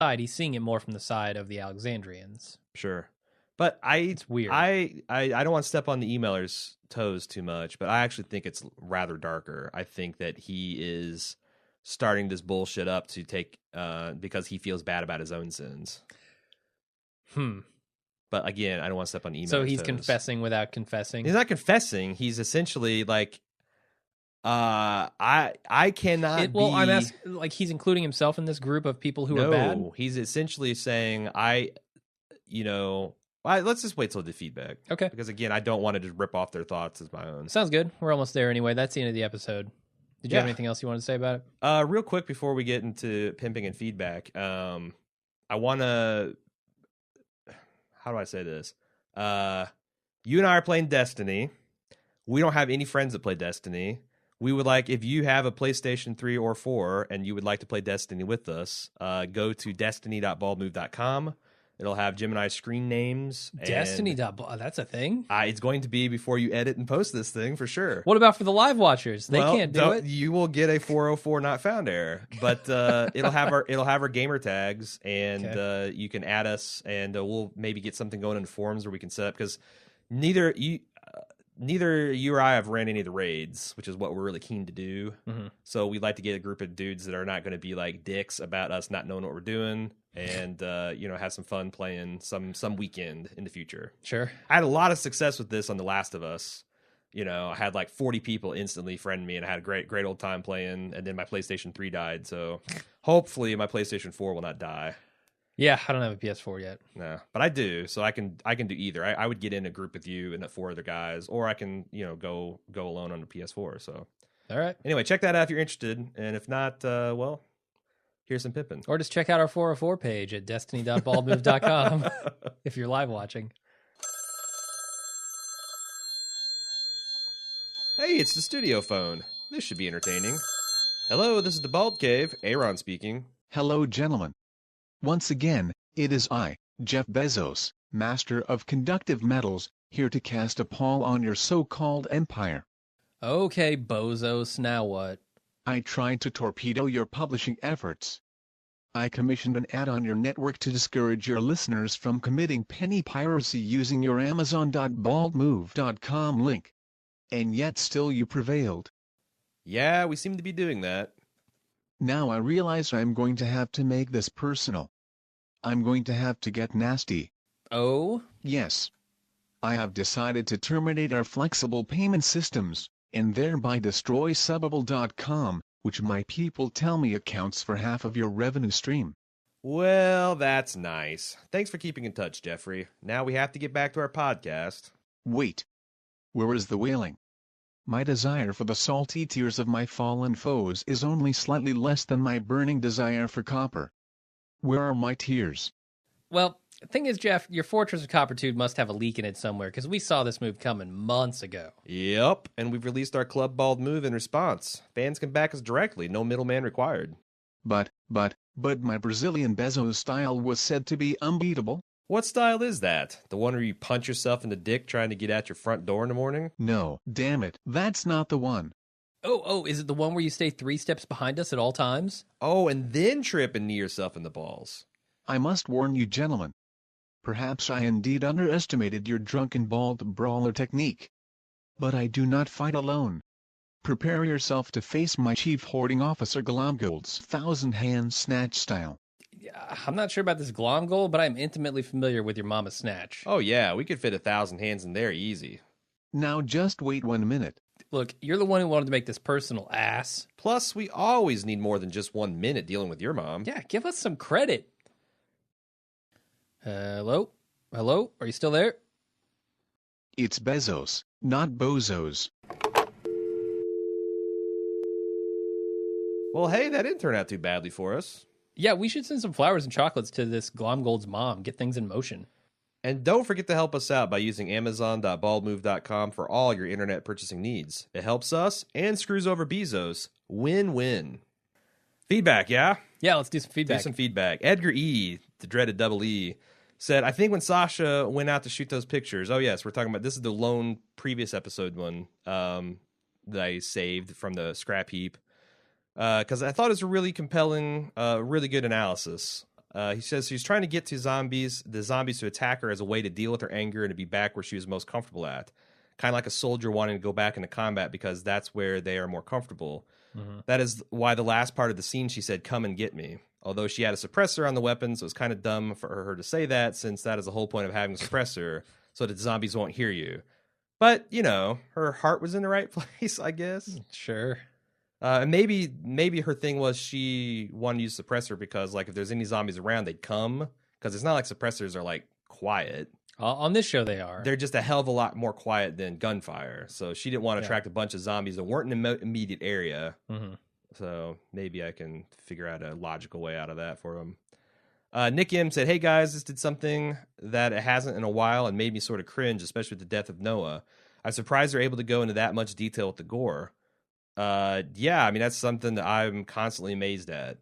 side. He's seeing it more from the side of the Alexandrians. Sure. But It's weird. I don't want to step on the emailer's toes too much, but I actually think it's rather darker. I think that he is starting this bullshit up to take because he feels bad about his own sins. But again, I don't want to step on the emailer's So he's toes. confessing without confessing. He's not confessing. He's essentially like, I cannot. I'm asking, like, he's including himself in this group of people who are bad. No, he's essentially saying, let's just wait till the feedback. Okay. Because again, I don't want to just rip off their thoughts as my own. Sounds good. We're almost there anyway. That's the end of the episode. Did you have anything else you want to say about it? Real quick before we get into pimping and feedback, I want to. How do I say this? You and I are playing Destiny. We don't have any friends that play Destiny. We would like, if you have a PlayStation 3 or 4 and you would like to play Destiny with us, go to destiny.baldmove.com. It'll have Jim and I's screen names. Destiny. That's a thing? It's going to be before you edit and post this thing, for sure. What about for the live watchers? They can't do it. You will get a 404 not found error, but it'll have our gamer tags, and you can add us, and we'll maybe get something going in forums where we can set up, because neither you or I have ran any of the raids, which is what we're really keen to do. Mm-hmm. So we'd like to get a group of dudes that are not going to be like dicks about us not knowing what we're doing, and have some fun playing some weekend in the future. Sure. I had a lot of success with this on The Last of Us. I had like 40 people instantly friend me, and I had a great old time playing, and then my PlayStation 3 died, so hopefully my PlayStation 4 will not die. Yeah, I don't have a PS4 yet. No, but I do, so I can do either. I would get in a group with you and 4 other guys, or I can go alone on the PS4. So, all right. Anyway, check that out if you're interested, and if not, here's some pimping. Or just check out our 404 page at destiny.baldmove.com if you're live watching. Hey, it's the studio phone. This should be entertaining. Hello, this is the Bald Cave. Aaron speaking. Hello, gentlemen. Once again, it is I, Jeff Bezos, master of conductive metals, here to cast a pall on your so-called empire. Okay, bozos, now what? I tried to torpedo your publishing efforts. I commissioned an ad on your network to discourage your listeners from committing penny piracy using your amazon.baldmove.com link. And yet still you prevailed. Yeah, we seem to be doing that. Now I realize I'm going to have to make this personal. I'm going to have to get nasty. Oh? Yes. I have decided to terminate our flexible payment systems, and thereby destroy Subbable.com, which my people tell me accounts for half of your revenue stream. Well, that's nice. Thanks for keeping in touch, Jeffrey. Now we have to get back to our podcast. Wait. Where is the wailing? My desire for the salty tears of my fallen foes is only slightly less than my burning desire for copper. Where are my tears? Well, the thing is, Jeff, your Fortress of Coppertooth must have a leak in it somewhere, because we saw this move coming months ago. Yep, and we've released our Club Bald move in response. Fans can back us directly, no middleman required. But my Brazilian Bezos style was said to be unbeatable. What style is that? The one where you punch yourself in the dick trying to get out your front door in the morning? No, damn it, that's not the one. Oh, is it the one where you stay 3 steps behind us at all times? Oh, and then trip and knee yourself in the balls. I must warn you, gentlemen. Perhaps I indeed underestimated your drunken bald brawler technique. But I do not fight alone. Prepare yourself to face my chief hoarding officer Glomgold's 1,000-hand snatch style. I'm not sure about this Glomgold, but I'm intimately familiar with your mama's snatch. Oh yeah, we could fit 1,000 hands in there easy. Now just wait 1 minute. Look, you're the one who wanted to make this personal, ass. Plus, we always need more than just 1 minute dealing with your mom. Yeah, give us some credit. Hello? Hello? Are you still there? It's Bezos, not Bozos. Well, hey, that didn't turn out too badly for us. Yeah, we should send some flowers and chocolates to this Glomgold's mom. Get things in motion. And don't forget to help us out by using amazon.baldmove.com for all your internet purchasing needs. It helps us and screws over Bezos. Win-win. Feedback, yeah? Yeah, let's do some feedback. Do some feedback. Edgar E., the dreaded double E, said, I think when Sasha went out to shoot those pictures, oh yes, we're talking about, this is the lone previous episode one that I saved from the scrap heap. Because I thought it was a really compelling, really good analysis He says she's trying to get to the zombies to attack her as a way to deal with her anger and to be back where she was most comfortable at. Kind of like a soldier wanting to go back into combat because that's where they are more comfortable. That is why the last part of the scene she said, "Come and get me." Although she had a suppressor on the weapons, it was kind of dumb for her to say that, since that is the whole point of having a suppressor, so that the zombies won't hear you. But, her heart was in the right place, I guess. Sure. And maybe her thing was she wanted to use suppressor because, like, if there's any zombies around, they'd come. Because it's not like suppressors are, like, quiet. On this show, they are. They're just a hell of a lot more quiet than gunfire. So she didn't want to attract a bunch of zombies that weren't in the immediate area. So maybe I can figure out a logical way out of that for them. Nick M said, "Hey guys, this did something that it hasn't in a while and made me sort of cringe, especially with the death of Noah. I'm surprised they're able to go into that much detail with the gore." Yeah, I mean, that's something that I'm constantly amazed at.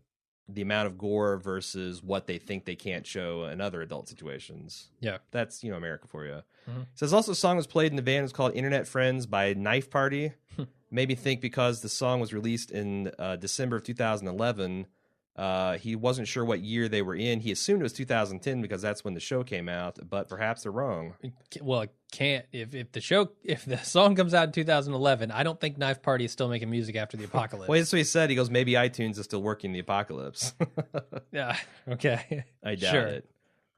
The amount of gore versus what they think they can't show in other adult situations. Yeah. That's, America for you. Says also the song was played in the van. It was called Internet Friends by Knife Party. Made me think because the song was released in December of 2011. He wasn't sure what year they were in. He assumed it was 2010 because that's when the show came out, but perhaps they're wrong. Well, it can't. If the song comes out in 2011, I don't think Knife Party is still making music after the apocalypse. Well, that's what he said. He goes, maybe iTunes is still working the apocalypse. Yeah. Okay. I doubt it.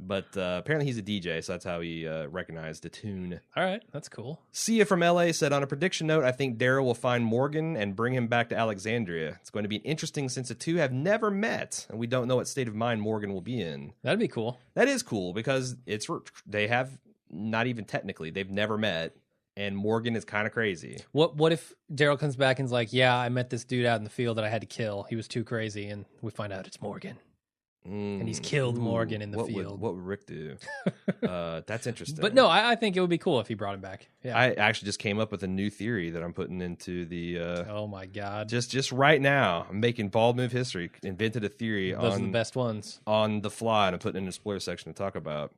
But apparently he's a DJ, so that's how he recognized the tune. All right, that's cool. Sia from LA said, on a prediction note, I think Daryl will find Morgan and bring him back to Alexandria. It's going to be interesting since the two have never met, and we don't know what state of mind Morgan will be in. That'd be cool. That is cool, because they have, not even technically, they've never met, and Morgan is kind of crazy. What if Daryl comes back and's like, yeah, I met this dude out in the field that I had to kill. He was too crazy, and we find out it's Morgan. And he's killed Morgan in the field. What would Rick do? That's interesting. But no, I think it would be cool if he brought him back. Yeah. I actually just came up with a new theory that I'm putting into the... oh my God. Just right now, I'm making bald move history. Invented a theory. Those are the best ones. On the fly, and I'm putting it in the spoiler section to talk about.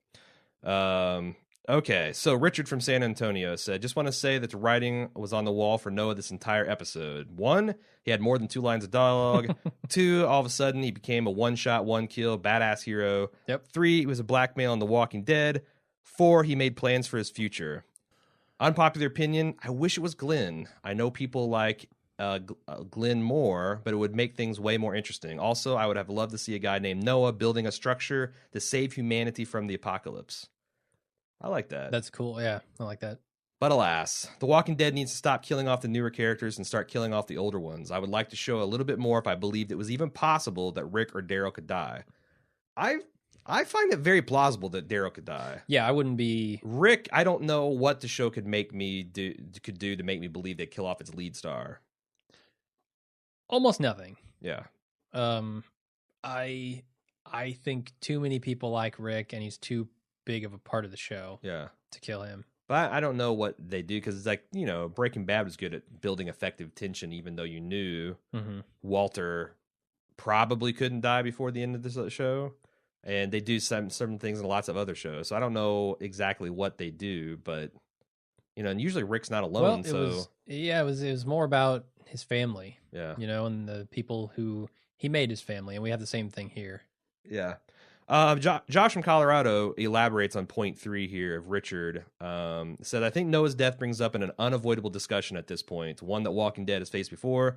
Okay, so Richard from San Antonio said, just want to say that the writing was on the wall for Noah this entire episode. 1, he had more than 2 lines of dialogue. 2, all of a sudden, he became a one-shot, one-kill, badass hero. Yep. 3, he was a blackmail on The Walking Dead. 4, he made plans for his future. Unpopular opinion, I wish it was Glenn. I know people like Glenn more, but it would make things way more interesting. Also, I would have loved to see a guy named Noah building a structure to save humanity from the apocalypse. I like that. That's cool. Yeah, I like that. But alas, The Walking Dead needs to stop killing off the newer characters and start killing off the older ones. I would like to show a little bit more if I believed it was even possible that Rick or Daryl could die. I find it very plausible that Daryl could die. Yeah, I wouldn't be... Rick, I don't know what the show could do to make me believe they'd kill off its lead star. Almost nothing. Yeah. I think too many people like Rick, and he's too big of a part of the show to kill him. But I don't know what they do, because it's like, Breaking Bad was good at building effective tension, even though you knew Walter probably couldn't die before the end of this show. And they do some things in lots of other shows. So I don't know exactly what they do, but, and usually Rick's not alone. It was more about his family. Yeah. And the people who he made his family. And we have the same thing here. Yeah. Josh from Colorado elaborates on point 3 here of Richard. Said, I think Noah's death brings up an unavoidable discussion at this point, one that Walking Dead has faced before.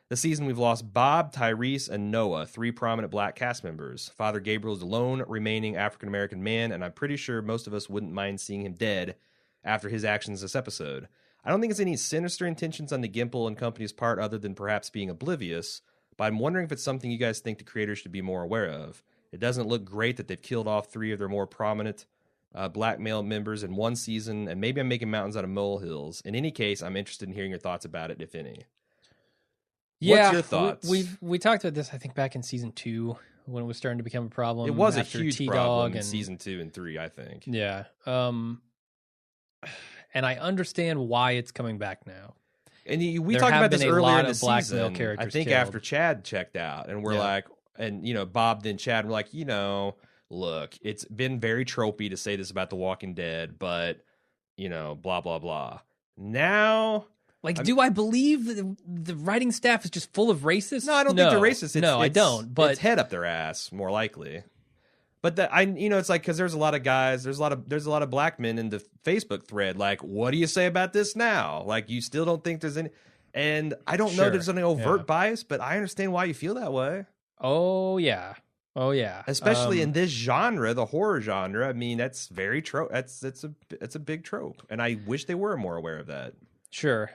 This season, we've lost Bob, Tyrese, and Noah, 3 prominent black cast members. Father Gabriel is the lone remaining African-American man, and I'm pretty sure most of us wouldn't mind seeing him dead after his actions this episode. I don't think it's any sinister intentions on the Gimple and company's part other than perhaps being oblivious, but I'm wondering if it's something you guys think the creators should be more aware of. It doesn't look great that they've killed off 3 of their more prominent black male members in one season, and maybe I'm making mountains out of molehills. In any case, I'm interested in hearing your thoughts about it, if any. Yeah, what's your thoughts? We talked about this, I think, back in season 2 when it was starting to become a problem. It was a after huge T-Dog problem in and season 2 and 3, I think. Yeah. And I understand why it's coming back now. And we talked about this earlier in the season. I think killed. after Chad checked out, and we're like, and Bob then Chad, we're like, look, it's been very tropey to say this about The Walking Dead, but blah blah blah. Now, do I believe that the writing staff is just full of racists? No, I don't think they're racist. I don't. But it's head up their ass, more likely. But it's like, because there's a lot of guys, there's a lot of black men in the Facebook thread. Like, what do you say about this now? Like, you still don't think there's any, and I don't know there's any overt bias, but I understand why you feel that way. Oh yeah. Especially in this genre, the horror genre. I mean, that's very trope. That's a big trope, and I wish they were more aware of that. Sure.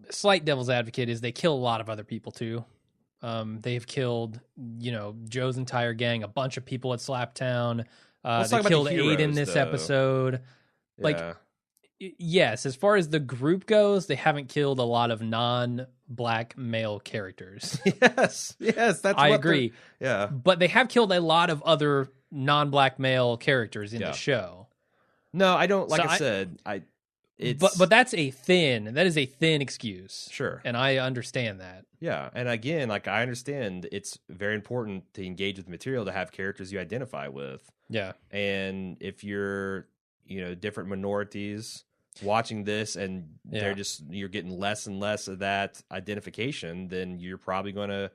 Slight devil's advocate is they kill a lot of other people too. They have killed, Joe's entire gang, a bunch of people at Slaptown. They killed Aid in this episode. Yeah. Like, yes, as far as the group goes, they haven't killed a lot of non-black male characters. Yes, I agree. Yeah, but they have killed a lot of other non-black male characters in the show. No, I don't. Like So I said, But that is a thin excuse. Sure. And I understand that. Yeah. And again, like, I understand it's very important to engage with the material to have characters you identify with. Yeah. And if you're, different minorities watching this and you're getting less and less of that identification, then you're probably going to,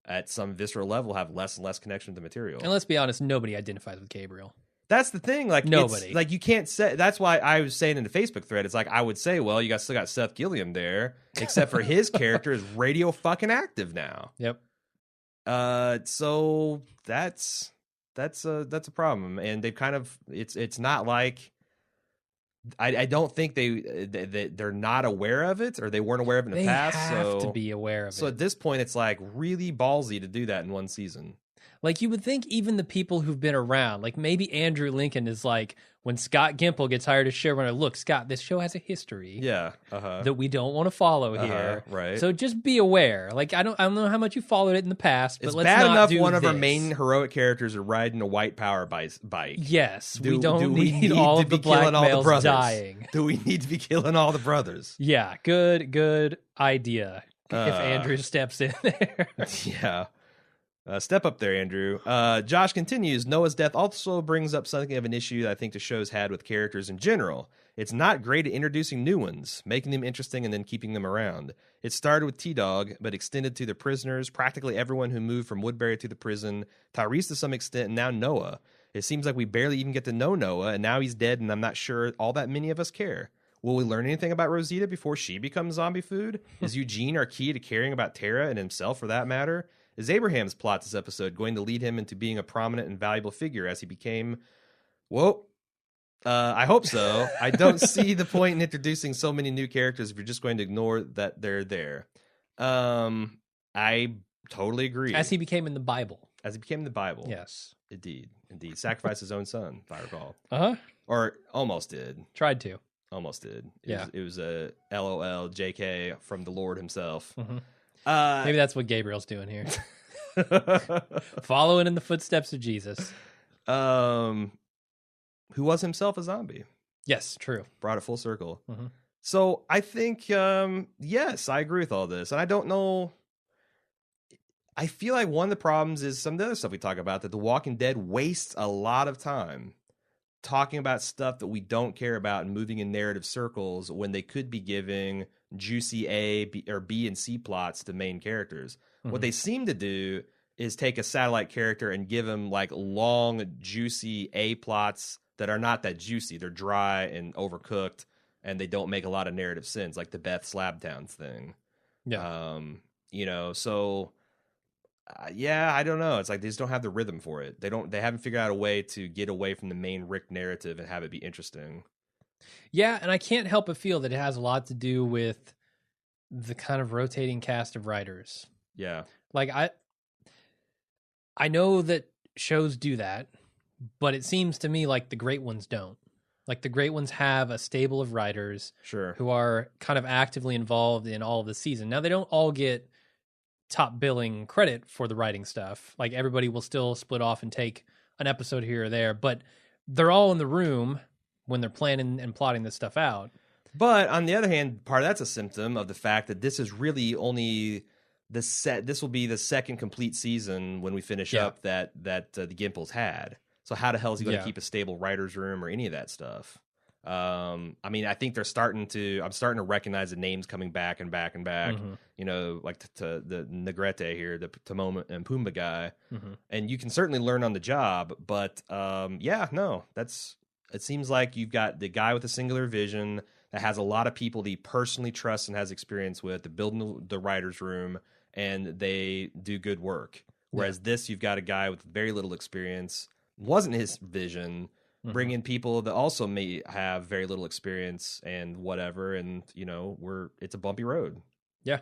at some visceral level, have less and less connection with the material. And let's be honest, nobody identifies with Gabriel. That's the thing. Like, nobody. Like, you can't say. That's why I was saying in the Facebook thread, it's like, I would say, well, still got Seth Gilliam there, except for his character is radio fucking active now. Yep. So that's a problem, and they've kind of it's not like I don't think they're not aware of it, or they weren't aware of it in the past. They have to be aware of it. So at this point, it's like really ballsy to do that in one season. Like, you would think even the people who've been around, like maybe Andrew Lincoln is like, when Scott Gimple gets hired as showrunner, look, Scott, this show has a history that we don't want to follow here. Right. So just be aware. Like, I don't know how much you followed it in the past, but it's let's bad not enough do one this. of our main heroic characters are riding a white power bike. Yes, we do we need all of the black males dying. Do we need to be killing all the brothers? Yeah, good idea. If Andrew steps in there. Yeah. Step up there, Andrew. Josh continues, Noah's death also brings up something of an issue that I think the show's had with characters in general. It's not great at introducing new ones, making them interesting and then keeping them around. It started with T-Dog, but extended to the prisoners, practically everyone who moved from Woodbury to the prison, Tyrese to some extent, and now Noah. It seems like we barely even get to know Noah, and now he's dead, and I'm not sure all that many of us care. Will we learn anything about Rosita before she becomes zombie food? Is Eugene our key to caring about Tara and himself for that matter? Is Abraham's plot this episode going to lead him into being a prominent and valuable figure as he became... Whoa. I hope so. I don't see the point in introducing so many new characters if you're just going to ignore that they're there. I totally agree. As he became in the Bible. As he became in the Bible. Yes. Indeed. Sacrificed his own son, if I recall. Uh-huh. Or almost did. Tried to. Almost did. Yeah. It was a LOL JK from the Lord himself. Mm-hmm. Maybe that's what Gabriel's doing here. Following in the footsteps of Jesus. Who was himself a zombie. Yes, true. Brought it full circle. Mm-hmm. So I think, yes, I agree with all this. And I don't know. I feel like one of the problems is some of the other stuff we talk about, that The Walking Dead wastes a lot of time talking about stuff that we don't care about and moving in narrative circles when they could be giving juicy B and C plots to main characters. Mm-hmm. What they seem to do is take a satellite character and give them like long, juicy A plots that are not that juicy. They're dry and overcooked, and they don't make a lot of narrative sense, like the Beth Slabtowns thing. Yeah. So yeah, I don't know. It's like they just don't have the rhythm for it. They haven't figured out a way to get away from the main Rick narrative and have it be interesting. Yeah, and I can't help but feel that it has a lot to do with the kind of rotating cast of writers. Yeah. Like, I know that shows do that, but it seems to me like the great ones don't. Like, the great ones have a stable of writers who are kind of actively involved in all of the season. Now, they don't all get top billing credit for the writing stuff. Like, everybody will still split off and take an episode here or there, but they're all in the room when they're planning and plotting this stuff out. But on the other hand, part of that's a symptom of the fact that this is really only this will be the second complete season when we finish up that the Gimples had. So how the hell is he going to keep a stable writer's room or any of that stuff? I mean, I think I'm starting to recognize the names coming back and back and back. Mm-hmm. You know, like to the Negrete here, the Timon and Pumbaa guy, Mm-hmm. and you can certainly learn on the job. But it seems like you've got the guy with a singular vision that has a lot of people that he personally trusts and has experience with to build the writer's room, and they do good work. Whereas this, you've got a guy with very little experience, wasn't his vision, bring in people that also may have very little experience and whatever, and it's a bumpy road. Yeah.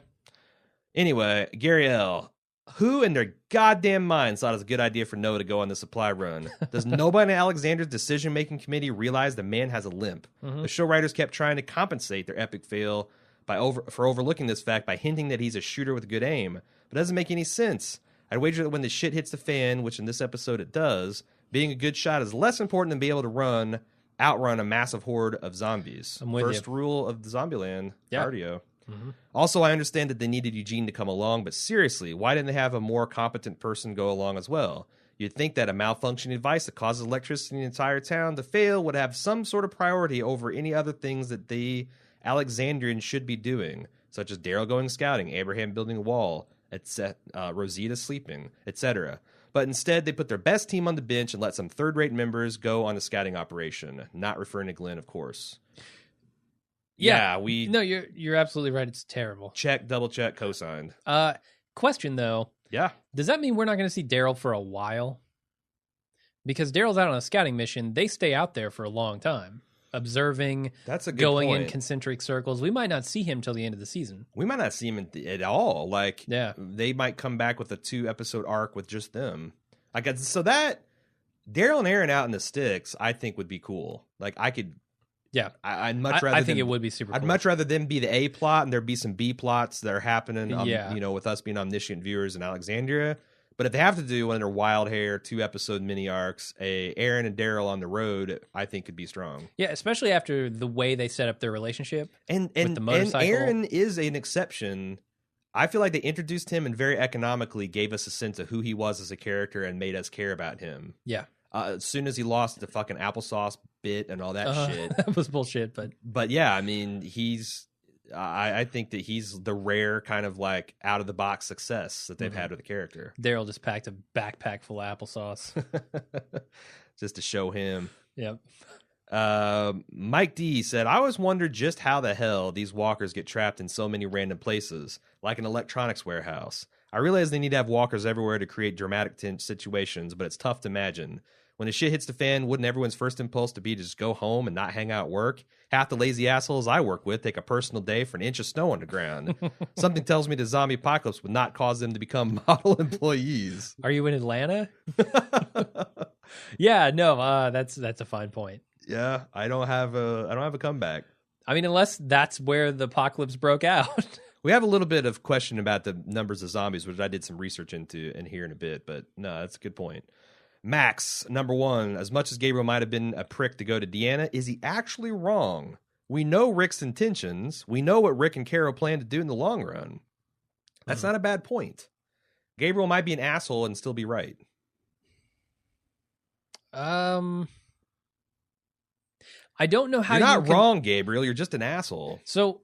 Anyway, Gary L., who in their goddamn minds thought it was a good idea for Noah to go on the supply run? Does nobody in Alexander's decision-making committee realize the man has a limp? The show writers kept trying to compensate their epic fail for overlooking this fact by hinting that he's a shooter with good aim, but it doesn't make any sense. I'd wager that when the shit hits the fan, which in this episode it does, being a good shot is less important than being able to outrun a massive horde of zombies. First rule of the Zombieland, cardio. Mm-hmm. Also, I understand that they needed Eugene to come along, but seriously, why didn't they have a more competent person go along as well? You'd think that a malfunctioning device that causes electricity in the entire town to fail would have some sort of priority over any other things that the Alexandrians should be doing, such as Daryl going scouting, Abraham building a wall, Rosita sleeping, etc. But instead, they put their best team on the bench and let some third-rate members go on the scouting operation. Not referring to Glenn, of course. Yeah, No, you're absolutely right. It's terrible. Check, double check, co-signed. Question though. Yeah. Does that mean we're not going to see Daryl for a while? Because Daryl's out on a scouting mission. They stay out there for a long time, observing. That's a good going point. In concentric circles. We might not see him till the end of the season. We might not see him at all. Like, they might come back with a 2-episode arc with just them. So that Daryl and Aaron out in the sticks, I think would be cool. Like, I could. Yeah, I'd much rather. I think it would be super. I'd much rather them be the A plot and there be some B plots that are happening. With us being omniscient viewers in Alexandria. But if they have to do one of their wild hair 2-episode mini arcs, Aaron and Daryl on the road, I think could be strong. Yeah, especially after the way they set up their relationship. And with the motorcycle. And Aaron is an exception. I feel like they introduced him and very economically gave us a sense of who he was as a character and made us care about him. Yeah. As soon as he lost the fucking applesauce bit and all that shit. That was bullshit, but yeah, I mean, I think that he's the rare kind of like out of the box success that they've had with the character. Daryl just packed a backpack full of applesauce just to show him. Yep. Mike D said, I always wondered just how the hell these walkers get trapped in so many random places, like an electronics warehouse. I realize they need to have walkers everywhere to create dramatic tense situations, but it's tough to imagine. When the shit hits the fan, wouldn't everyone's first impulse to be to just go home and not hang out at work? Half the lazy assholes I work with take a personal day for an inch of snow on the ground. Something tells me the zombie apocalypse would not cause them to become model employees. Are you in Atlanta? Yeah, no, that's a fine point. Yeah, I don't have a comeback. I mean, unless that's where the apocalypse broke out. We have a little bit of question about the numbers of zombies, which I did some research into in here in a bit, but no, that's a good point. Max, number 1, as much as Gabriel might have been a prick to go to Deanna, is he actually wrong? We know Rick's intentions. We know what Rick and Carol plan to do in the long run. That's not a bad point. Gabriel might be an asshole and still be right. I don't know how you're not wrong, Gabriel. You're just an asshole. So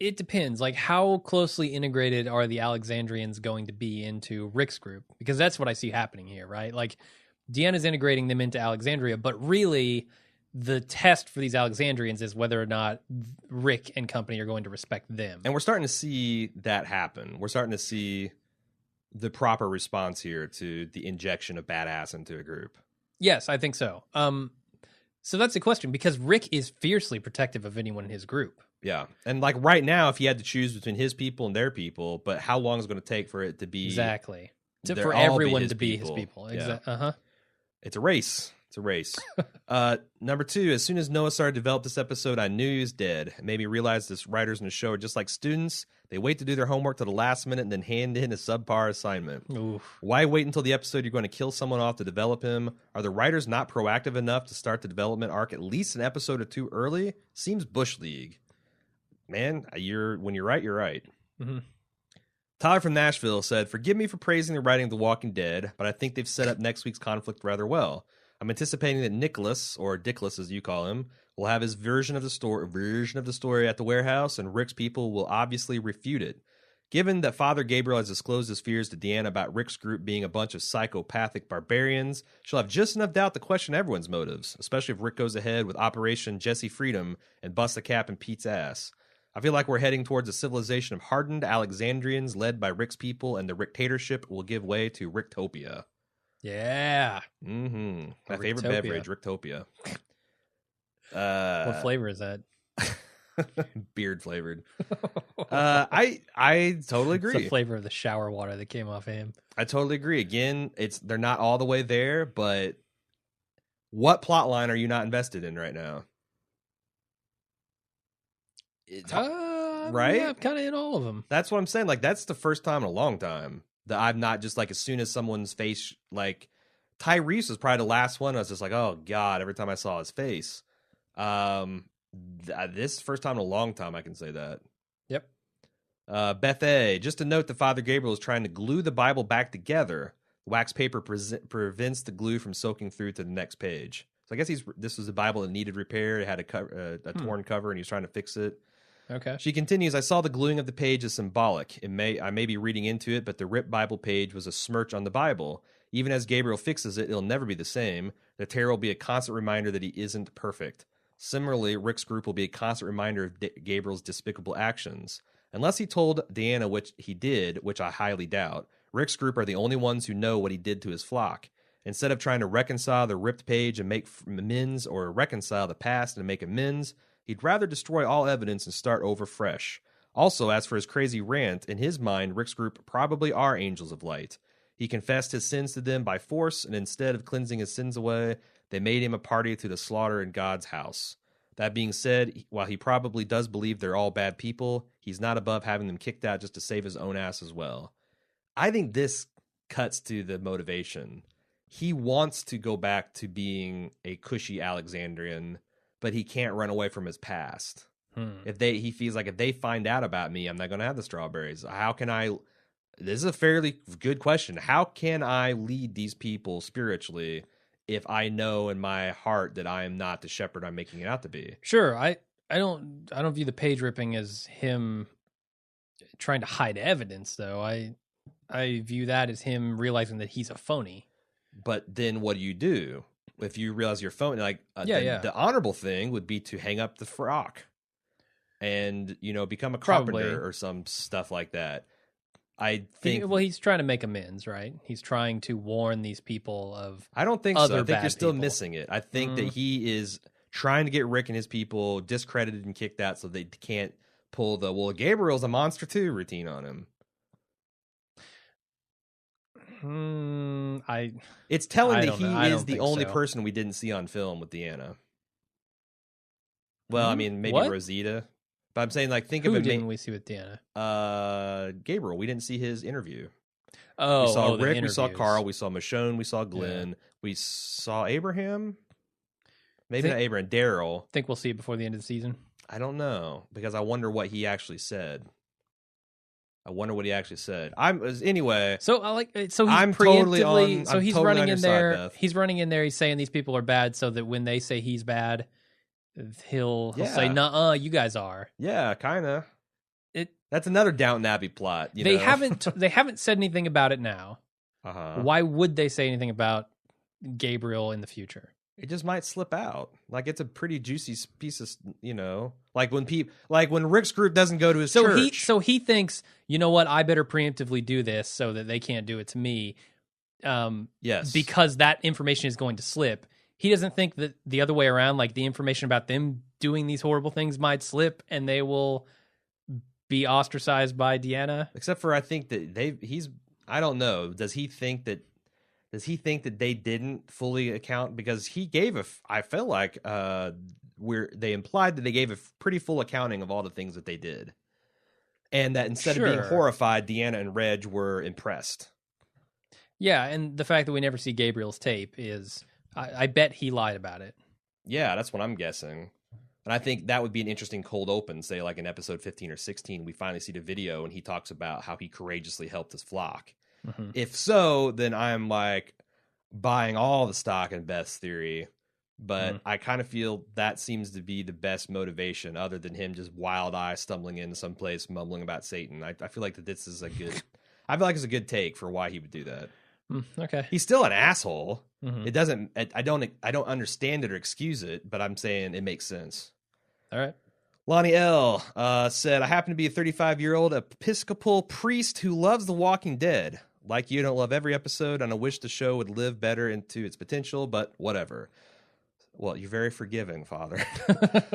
it depends. Like, how closely integrated are the Alexandrians going to be into Rick's group? Because that's what I see happening here, right? Like, Deanna's integrating them into Alexandria, but really the test for these Alexandrians is whether or not Rick and company are going to respect them. And we're starting to see that happen. We're starting to see the proper response here to the injection of badass into a group. Yes, I think so. So that's the question, because Rick is fiercely protective of anyone in his group. Yeah. And like right now, if he had to choose between his people and their people, but how long is it going to take for it to be... Exactly. For everyone to be his people. Yeah. It's a race. It's a race. Number 2, as soon as Noah started to develop this episode, I knew he was dead. It made me realize this writers in the show are just like students. They wait to do their homework to the last minute and then hand in a subpar assignment. Oof. Why wait until the episode you're going to kill someone off to develop him? Are the writers not proactive enough to start the development arc at least an episode or 2 early? Seems Bush League. Man, when you're right, you're right. Mm-hmm. Tyler from Nashville said, forgive me for praising the writing of The Walking Dead, but I think they've set up next week's conflict rather well. I'm anticipating that Nicholas, or Dickless as you call him, will have his version of the story at the warehouse, and Rick's people will obviously refute it. Given that Father Gabriel has disclosed his fears to Deanna about Rick's group being a bunch of psychopathic barbarians, she'll have just enough doubt to question everyone's motives, especially if Rick goes ahead with Operation Jesse Freedom and busts a cap in Pete's ass. I feel like we're heading towards a civilization of hardened Alexandrians led by Rick's people, and the Ricktatorship will give way to Ricktopia. Yeah. Mm-hmm. My favorite beverage, Ricktopia. What flavor is that? Beard flavored. I totally agree. It's the flavor of the shower water that came off of him. I totally agree. Again, they're not all the way there, but what plot line are you not invested in right now? Right? Yeah, I'm kind of in all of them. That's what I'm saying. Like, that's the first time in a long time that I'm not just like, as soon as someone's face, like Tyrese was probably the last one. I was just like, oh God, every time I saw his face. This first time in a long time, I can say that. Yep. Beth A, just a note that Father Gabriel is trying to glue the Bible back together. Wax paper prevents the glue from soaking through to the next page. So I guess this was a Bible that needed repair. It had a torn cover, and he was trying to fix it. Okay. She continues, I saw the gluing of the page as symbolic. I may be reading into it, but the ripped Bible page was a smirch on the Bible. Even as Gabriel fixes it, it'll never be the same. The tear will be a constant reminder that he isn't perfect. Similarly, Rick's group will be a constant reminder of Gabriel's despicable actions. Unless he told Deanna which he did, which I highly doubt, Rick's group are the only ones who know what he did to his flock. Instead of trying to reconcile the ripped page and make amends, or reconcile the past and make amends, he'd rather destroy all evidence and start over fresh. Also, as for his crazy rant, in his mind, Rick's group probably are angels of light. He confessed his sins to them by force, and instead of cleansing his sins away, they made him a party to the slaughter in God's house. That being said, while he probably does believe they're all bad people, he's not above having them kicked out just to save his own ass as well. I think this cuts to the motivation. He wants to go back to being a cushy Alexandrian, but he can't run away from his past. He feels like if they find out about me, I'm not going to have the strawberries. How can I? This is a fairly good question. How can I lead these people spiritually if I know in my heart that I am not the shepherd I'm making it out to be? Sure, I don't view the page ripping as him trying to hide evidence, though. I view that as him realizing that he's a phony. But then what do? If you realize you're phony, the honorable thing would be to hang up the frock and, become a carpenter or some stuff like that. I think. He's trying to make amends, right? He's trying to warn these people of. I don't think so. I think you're still people. missing it. I think that he is trying to get Rick and his people discredited and kicked out so they can't pull the Gabriel's a monster too routine on him. It's telling that he is the only person we didn't see on film with Deanna. Well, I mean, maybe Rosita. But I'm saying, think of it. Who didn't we see with Deanna? Gabriel. We didn't see his interview. Oh, we saw Rick, we saw Carl, we saw Michonne, we saw Glenn, we saw Abraham. Maybe not Abraham, Daryl. Think we'll see it before the end of the season? I don't know, because I wonder what he actually said. Anyway. So he's I'm totally on. So he's totally running on in your there. Side, Beth. He's running in there. He's saying these people are bad, so that when they say he's bad, he'll say, "Nuh-uh, you guys are." Yeah, kind of. That's another Downton Abbey plot. They haven't said anything about it now. Why would they say anything about Gabriel in the future? It just might slip out. It's a pretty juicy piece of, when Rick's group doesn't go to his church. So he thinks, you know what, I better preemptively do this so that they can't do it to me. Yes. Because that information is going to slip. He doesn't think that the other way around, the information about them doing these horrible things might slip and they will be ostracized by Deanna. Except for, I think that I don't know. Does he think that they didn't fully account? Because he gave I feel like they implied that they gave a pretty full accounting of all the things that they did. And that instead of being horrified, Deanna and Reg were impressed. Yeah, and the fact that we never see Gabriel's tape is, I bet he lied about it. Yeah, that's what I'm guessing. And I think that would be an interesting cold open, say in episode 15 or 16, we finally see the video and he talks about how he courageously helped his flock. Mm-hmm. If so, then I'm buying all the stock in Beth's theory, but I kind of feel that seems to be the best motivation, other than him just wild eye stumbling into some place mumbling about Satan. I feel like that this is a good. I feel like it's a good take for why he would do that. Okay, he's still an asshole. It doesn't. I don't understand it or excuse it, but I'm saying it makes sense. All right. Lonnie L. Said, I happen to be a 35-year-old Episcopal priest who loves The Walking Dead. Like you, don't love every episode, and I wish the show would live better into its potential, but whatever. Well, you're very forgiving, Father.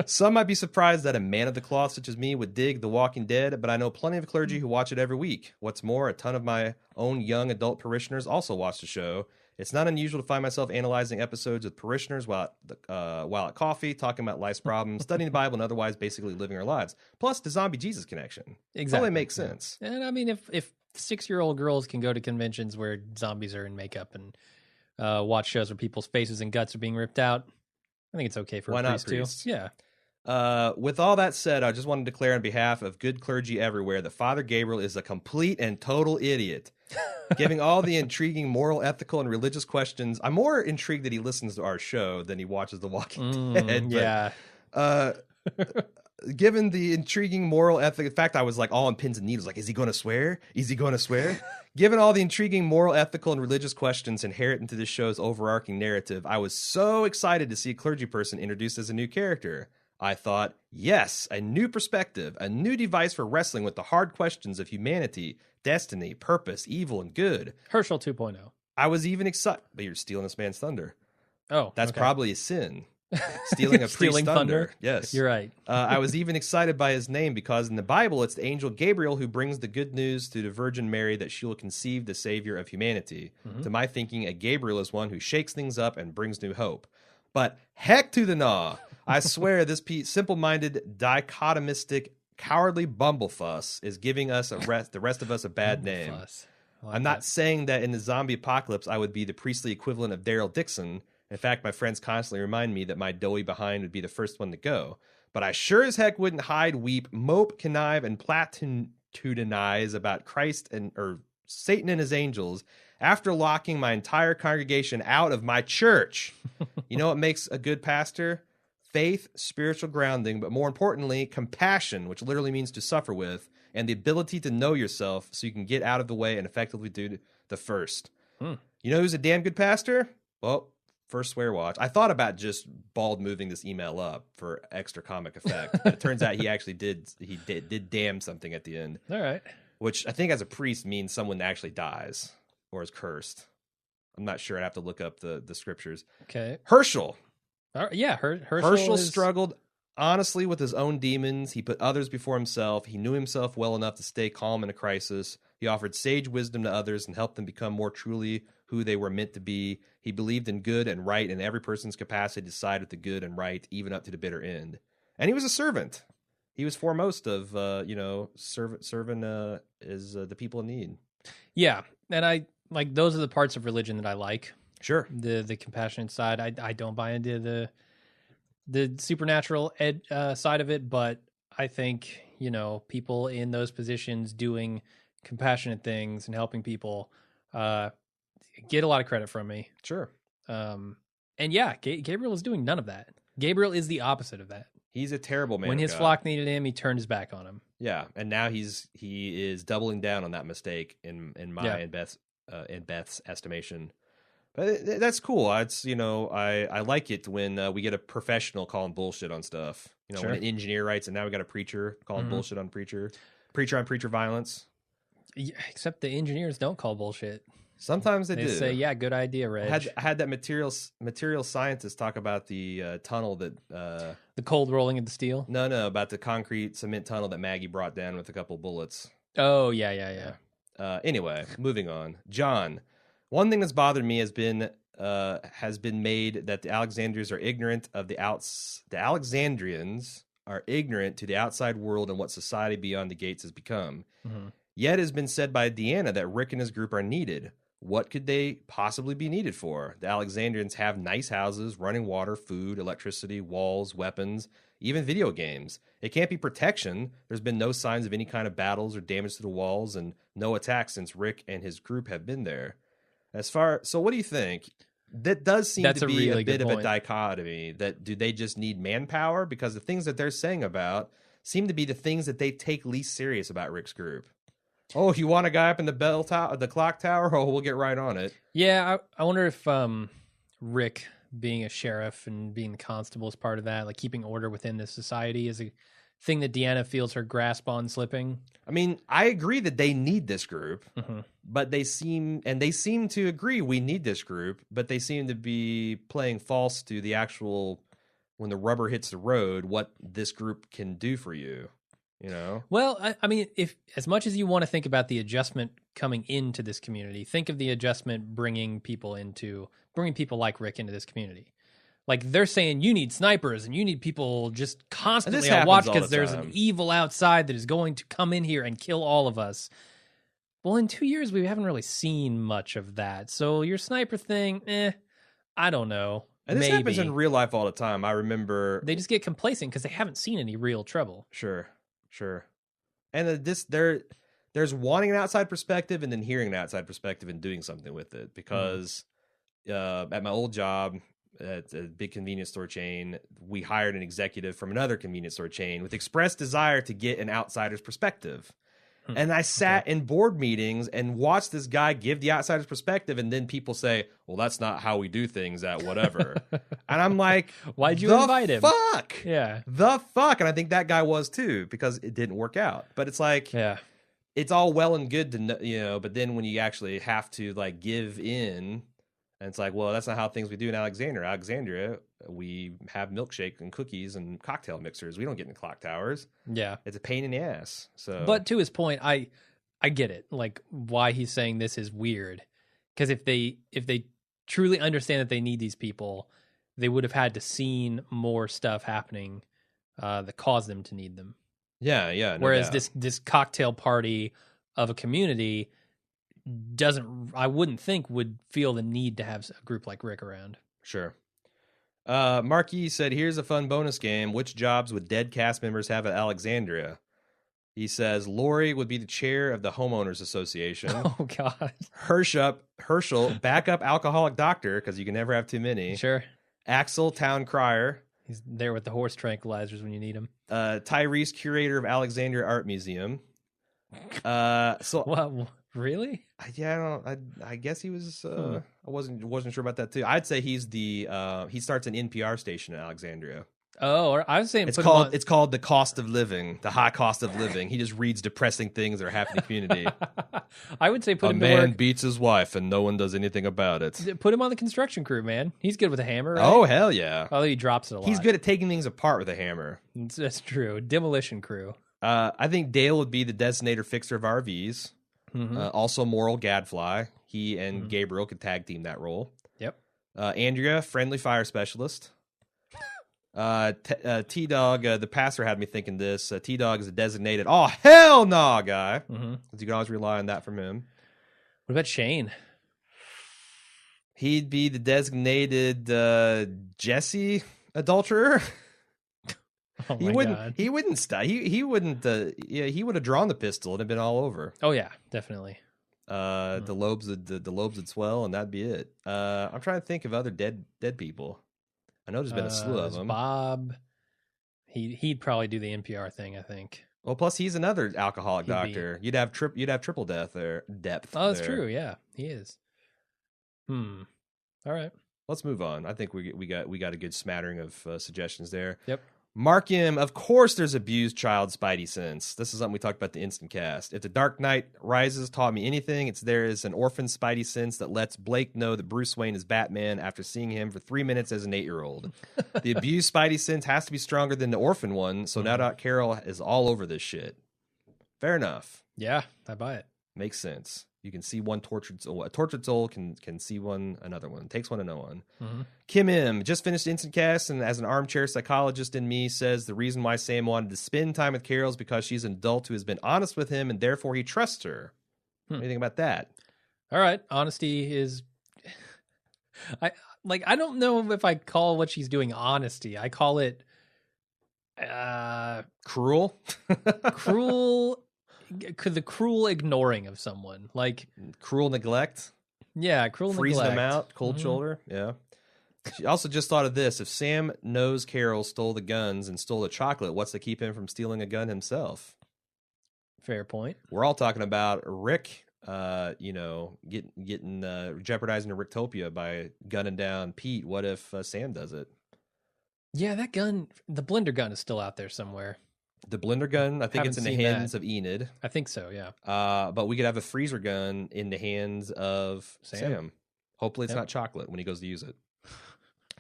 Some might be surprised that a man of the cloth such as me would dig The Walking Dead, but I know plenty of clergy who watch it every week. What's more, a ton of my own young adult parishioners also watch the show. It's not unusual to find myself analyzing episodes with parishioners while at coffee, talking about life's problems, studying the Bible, and otherwise basically living our lives. Plus, the zombie Jesus connection. Exactly. Totally makes sense. And I mean, if 6-year-old girls can go to conventions where zombies are in makeup and watch shows where people's faces and guts are being ripped out, I think it's okay for a priest too. Yeah. With all that said, I just want to declare on behalf of good clergy everywhere that Father Gabriel is a complete and total idiot. Giving all the intriguing moral, ethical, and religious questions. I'm more intrigued that he listens to our show than he watches The Walking Dead. Yeah. Given the intriguing moral ethic, in fact, I was like all on pins and needles. Like, is he going to swear? Is he going to swear? Given all the intriguing moral, ethical, and religious questions inherent into this show's overarching narrative, I was so excited to see a clergy person introduced as a new character. I thought, yes, a new perspective, a new device for wrestling with the hard questions of humanity, destiny, purpose, evil, and good. Herschel 2.0. I was even excited. But you're stealing this man's thunder. Oh, that's okay. Probably a sin. Stealing a priest's thunder. Yes. You're right. I was even excited by his name because in the Bible, it's the angel Gabriel who brings the good news to the Virgin Mary that she will conceive the Savior of humanity. To my thinking, a Gabriel is one who shakes things up and brings new hope. But heck to the gnaw. I swear this simple-minded, dichotomistic, cowardly bumblefuss is giving us the rest of us a bad name. I'm not saying that in the zombie apocalypse I would be the priestly equivalent of Daryl Dixon. In fact, my friends constantly remind me that my doughy behind would be the first one to go. But I sure as heck wouldn't hide, weep, mope, connive, and platitudinize about Christ or Satan and his angels after locking my entire congregation out of my church. You know what makes a good pastor? Faith, spiritual grounding, but more importantly, compassion, which literally means to suffer with, and the ability to know yourself so you can get out of the way and effectively do the first. You know who's a damn good pastor? Well, first swear watch. I thought about just bald moving this email up for extra comic effect, but it turns out he actually did damn something at the end. All right. Which I think as a priest means someone that actually dies or is cursed. I'm not sure. I'd have to look up the scriptures. Okay. Herschel. Herschel struggled honestly with his own demons. He put others before himself. He knew himself well enough to stay calm in a crisis. He offered sage wisdom to others and helped them become more truly who they were meant to be. He believed in good and right and every person's capacity to side with the good and right, even up to the bitter end. And he was a servant. He was foremost of, serving is the people in need. Yeah, and I like those are the parts of religion that I like. Sure, the compassionate side. I don't buy into the supernatural side of it, but I think people in those positions doing compassionate things and helping people get a lot of credit from me. Sure. And yeah, Gabriel is doing none of that. Gabriel is the opposite of that. He's a terrible man. When his flock needed him, he turned his back on him. Yeah, and now he is doubling down on that mistake in my and Beth's estimation. But that's cool. It's I like it when we get a professional calling bullshit on stuff. Sure. When an engineer writes, and now we got a preacher calling bullshit on preacher on preacher violence. Yeah, except the engineers don't call bullshit. Sometimes they do. Say, "Yeah, good idea, Reg." I had that material scientist talk about the tunnel that the cold rolling of the steel. No, about the concrete cement tunnel that Maggie brought down with a couple bullets. Oh yeah. Anyway, moving on. John, one thing that's bothered me has been made that the Alexandrians are ignorant of the Alexandrians are ignorant to the outside world and what society beyond the gates has become. Yet it has been said by Deanna that Rick and his group are needed. What could they possibly be needed for? The Alexandrians have nice houses, running water, food, electricity, walls, weapons, even video games. It can't be protection. There's been no signs of any kind of battles or damage to the walls and no attacks since Rick and his group have been there. So what do you think? that does seem That's to a be really a bit good of a point. dichotomy. That do they just need manpower? Because the things that they're saying about seem to be the things that they take least serious about Rick's group. Oh, you want a guy up in the bell tower, the clock tower? Oh, we'll get right on it. Yeah, I wonder if Rick being a sheriff and being the constable is part of that, like keeping order within the society is a thing that Deanna feels her grasp on slipping. I mean, I agree that they need this group, Mm-hmm. but they seem to agree we need this group, but they seem to be playing false to the actual when the rubber hits the road, what this group can do for you. You know? Well, I mean, if as much as you want to think about the adjustment coming into this community, think of the adjustment bringing people like Rick into this community. Like they're saying, you need snipers and you need people just constantly on watch because there's an evil outside that is going to come in here and kill all of us. Well, in 2 years, we haven't really seen much of that. So your sniper thing, I don't know. And this happens in real life all the time. I remember they just get complacent because they haven't seen any real trouble. Sure. And there's wanting an outside perspective and then hearing an outside perspective and doing something with it. Because at my old job at a big convenience store chain, we hired an executive from another convenience store chain with expressed desire to get an outsider's perspective. And I sat in board meetings and watched this guy give the outsider's perspective, and then people say, well, that's not how we do things at whatever. And I'm like, why'd you invite him? Fuck? Yeah. The fuck? And I think that guy was too, because it didn't work out. But it's like, it's all well and good to know, you know, but then when you actually have to like give in, and it's like, well, that's not how things we do in Alexandria. Alexandria, we have milkshake and cookies and cocktail mixers. We don't get in the clock towers. Yeah. It's a pain in the ass. So, but to his point, I get it. Like why he's saying this is weird. Because if they truly understand that they need these people, they would have had to seen more stuff happening that caused them to need them. Yeah. No Whereas doubt. this cocktail party of a community I wouldn't think would feel the need to have a group like Rick around. Sure. Marquis said, here's a fun bonus game. Which jobs would dead cast members have at Alexandria? He says, Lori would be the chair of the Homeowners Association. Oh, God. Herschel, backup alcoholic doctor, because you can never have too many. Sure. Axel, town crier. He's there with the horse tranquilizers when you need him. Tyrese, curator of Alexandria Art Museum. What? Really? I guess he was. I wasn't sure about that too. I'd say he's the. He starts an NPR station in Alexandria. Oh, or I was saying it's called the cost of living, the high cost of living. He just reads depressing things that are happening in the community. I would say a man beats his wife and no one does anything about it. Put him on the construction crew, man. He's good with a hammer. Right? Oh hell yeah! Although he drops it a lot. He's good at taking things apart with a hammer. That's true. Demolition crew. I think Dale would be the designator fixer of RVs. Mm-hmm. Also moral gadfly. He and Gabriel could tag team that role. Yep. Andrea, friendly fire specialist. T-Dog, the pastor had me thinking this. T-Dog is a designated, oh, hell no, guy. Mm-hmm. You can always rely on that from him. What about Shane? He'd be the designated Jesse adulterer. Oh he wouldn't stop. He wouldn't. He would have drawn the pistol and have been all over. Oh yeah, definitely. The lobes would swell, and that'd be it. I'm trying to think of other dead people. I know there's been a slew of them. Bob, he'd probably do the NPR thing, I think. Well, plus he's another alcoholic doctor. You'd have triple depth. Oh, that's true. Yeah, he is. All right, let's move on. I think we got a good smattering of suggestions there. Yep. Mark him. Of course, there's abused child Spidey sense. This is something we talked about the instant cast. If The Dark Knight Rises taught me anything, there is an orphan Spidey sense that lets Blake know that Bruce Wayne is Batman after seeing him for 3 minutes as an 8-year-old. The abused Spidey sense has to be stronger than the orphan one, so now Doc Carroll is all over this shit. Fair enough. Yeah, I buy it. Makes sense. You can see one tortured soul. A tortured soul can see another one. Takes one to know one. Mm-hmm. Kim M. Just finished Instant Cast, and as an armchair psychologist in me says the reason why Sam wanted to spend time with Carol is because she's an adult who has been honest with him, and therefore he trusts her. What do you think about that? All right. Honesty is... I don't know if I call what she's doing honesty. I call it... Cruel? Cruel... The cruel ignoring of someone, like cruel neglect. Yeah, cruel freezing neglect. them out, cold shoulder. Yeah. She also just thought of this: if Sam knows Carol stole the guns and stole the chocolate, what's to keep him from stealing a gun himself? Fair point. We're all talking about Rick, getting jeopardizing a Ricktopia by gunning down Pete. What if Sam does it? Yeah, that gun, the blender gun, is still out there somewhere. The blender gun, I think it's in the hands of Enid. I think so, yeah. But we could have a freezer gun in the hands of Sam. Hopefully it's not chocolate when he goes to use it.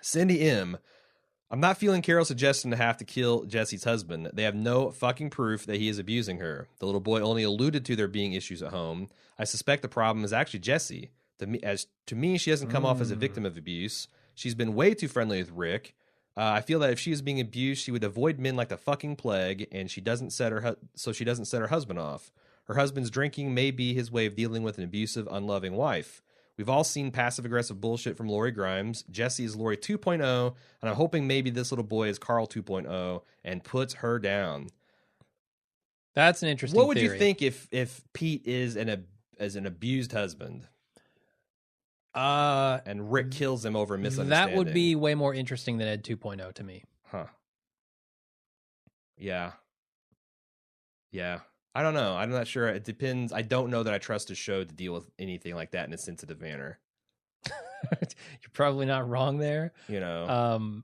Cindy M. I'm not feeling Carol's suggestion to have to kill Jesse's husband. They have no fucking proof that he is abusing her. The little boy only alluded to there being issues at home. I suspect the problem is actually Jesse. To me, she doesn't come off as a victim of abuse. She's been way too friendly with Rick. I feel that if she is being abused, she would avoid men like the fucking plague, and she doesn't set her husband off. Her husband's drinking may be his way of dealing with an abusive, unloving wife. We've all seen passive-aggressive bullshit from Lori Grimes. Jesse is Lori 2.0, and I'm hoping maybe this little boy is Carl 2.0 and puts her down. That's an interesting What would theory. you think if Pete is an abused husband? And Rick kills him over a misunderstanding. That would be way more interesting than Ed 2.0 to me. Huh. Yeah. Yeah. I don't know. I'm not sure. It depends. I don't know that I trust a show to deal with anything like that in a sensitive manner. You're probably not wrong there. You know.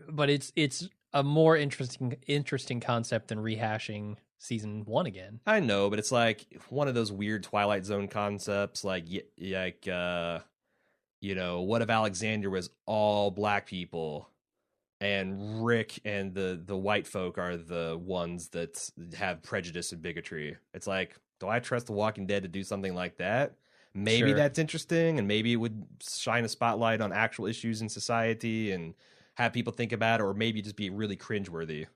But it's a more interesting concept than rehashing season 1 again. I know, but it's like one of those weird Twilight Zone concepts, what if Alexander was all black people and Rick and the white folk are the ones that have prejudice and bigotry? It's like, do I trust The Walking Dead to do something like that? Maybe that's interesting, and maybe it would shine a spotlight on actual issues in society and have people think about it, or maybe just be really cringeworthy.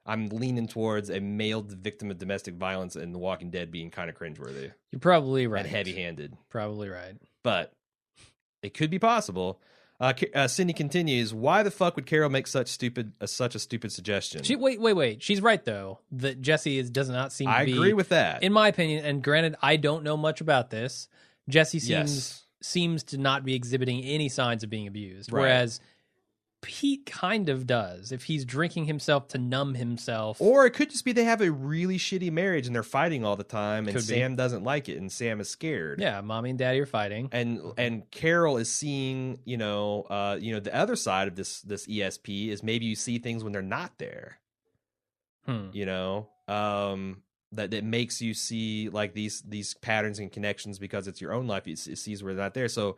I'm leaning towards a male victim of domestic violence in The Walking Dead being kind of cringeworthy. You're probably right. And heavy-handed. Probably right. But it could be possible. Cindy continues, why the fuck would Carol make such a stupid suggestion? Wait. She's right, though, that Jesse does not seem to be... I agree with that. In my opinion, and granted, I don't know much about this, Jesse seems to not be exhibiting any signs of being abused, whereas Pete kind of does if he's drinking himself to numb himself. Or it could just be they have a really shitty marriage and they're fighting all the time, and Sam doesn't like it and Sam is scared. Yeah, mommy and daddy are fighting. And Carol is seeing, the other side of this ESP is maybe you see things when they're not there. That makes you see like these patterns and connections because it's your own life. It sees where they're not there. So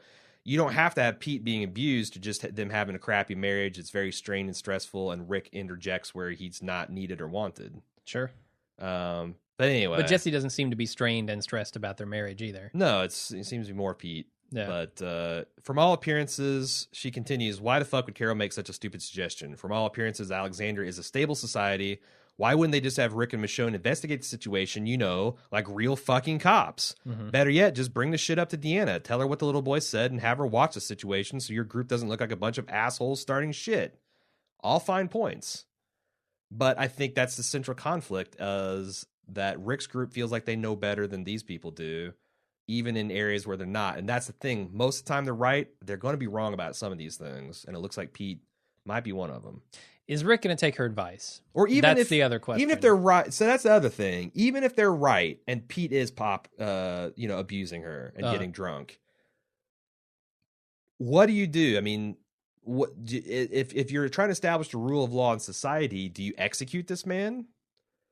you don't have to have Pete being abused to just them having a crappy marriage. It's very strained and stressful, and Rick interjects where he's not needed or wanted. Sure. But anyway. But Jesse doesn't seem to be strained and stressed about their marriage either. No, it seems to be more Pete. Yeah. But from all appearances, she continues, why the fuck would Carol make such a stupid suggestion? From all appearances, Alexandria is a stable society. Why wouldn't they just have Rick and Michonne investigate the situation, like real fucking cops? Mm-hmm. Better yet, just bring the shit up to Deanna. Tell her what the little boy said and have her watch the situation so your group doesn't look like a bunch of assholes starting shit. All fine points. But I think that's the central conflict, is that Rick's group feels like they know better than these people do, even in areas where they're not. And that's the thing. Most of the time they're right. They're going to be wrong about some of these things. And it looks like Pete might be one of them. Is Rick going to take her advice? Or even that's the other question. Even if they're right, so that's the other thing. Even if they're right, and Pete is abusing her and getting drunk, what do you do? I mean, if you're trying to establish the rule of law in society, do you execute this man?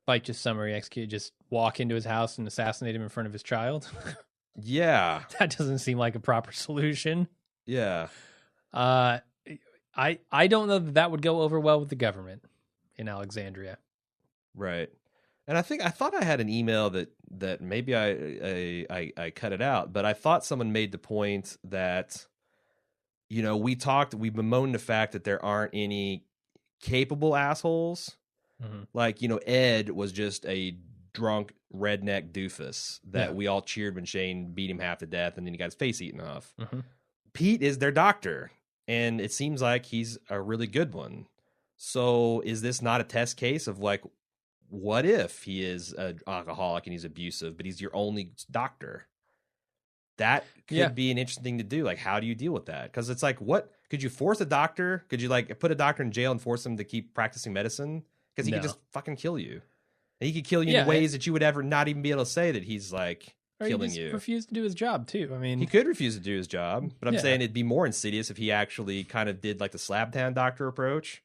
Like just summary execute, just walk into his house and assassinate him in front of his child? Yeah, that doesn't seem like a proper solution. Yeah. I don't know that would go over well with the government in Alexandria. Right. And I thought I had an email that maybe I cut it out, but I thought someone made the point that, we bemoaned the fact that there aren't any capable assholes. Mm-hmm. Like, Ed was just a drunk redneck doofus that we all cheered when Shane beat him half to death and then he got his face eaten off. Mm-hmm. Pete is their doctor. And it seems like he's a really good one. So is this not a test case of like, what if he is an alcoholic and he's abusive, but he's your only doctor? that could be an interesting thing to do. Like, how do you deal with that? Because it's like, what could you force a doctor? Could you like put a doctor in jail and force him to keep practicing medicine? Because he could just fucking kill you. And he could kill you in ways that you would ever not even be able to say that he's like killing you. Refuse to do his job too. I mean, he could refuse to do his job, but I'm saying it'd be more insidious if he actually kind of did like the Slabtown doctor approach.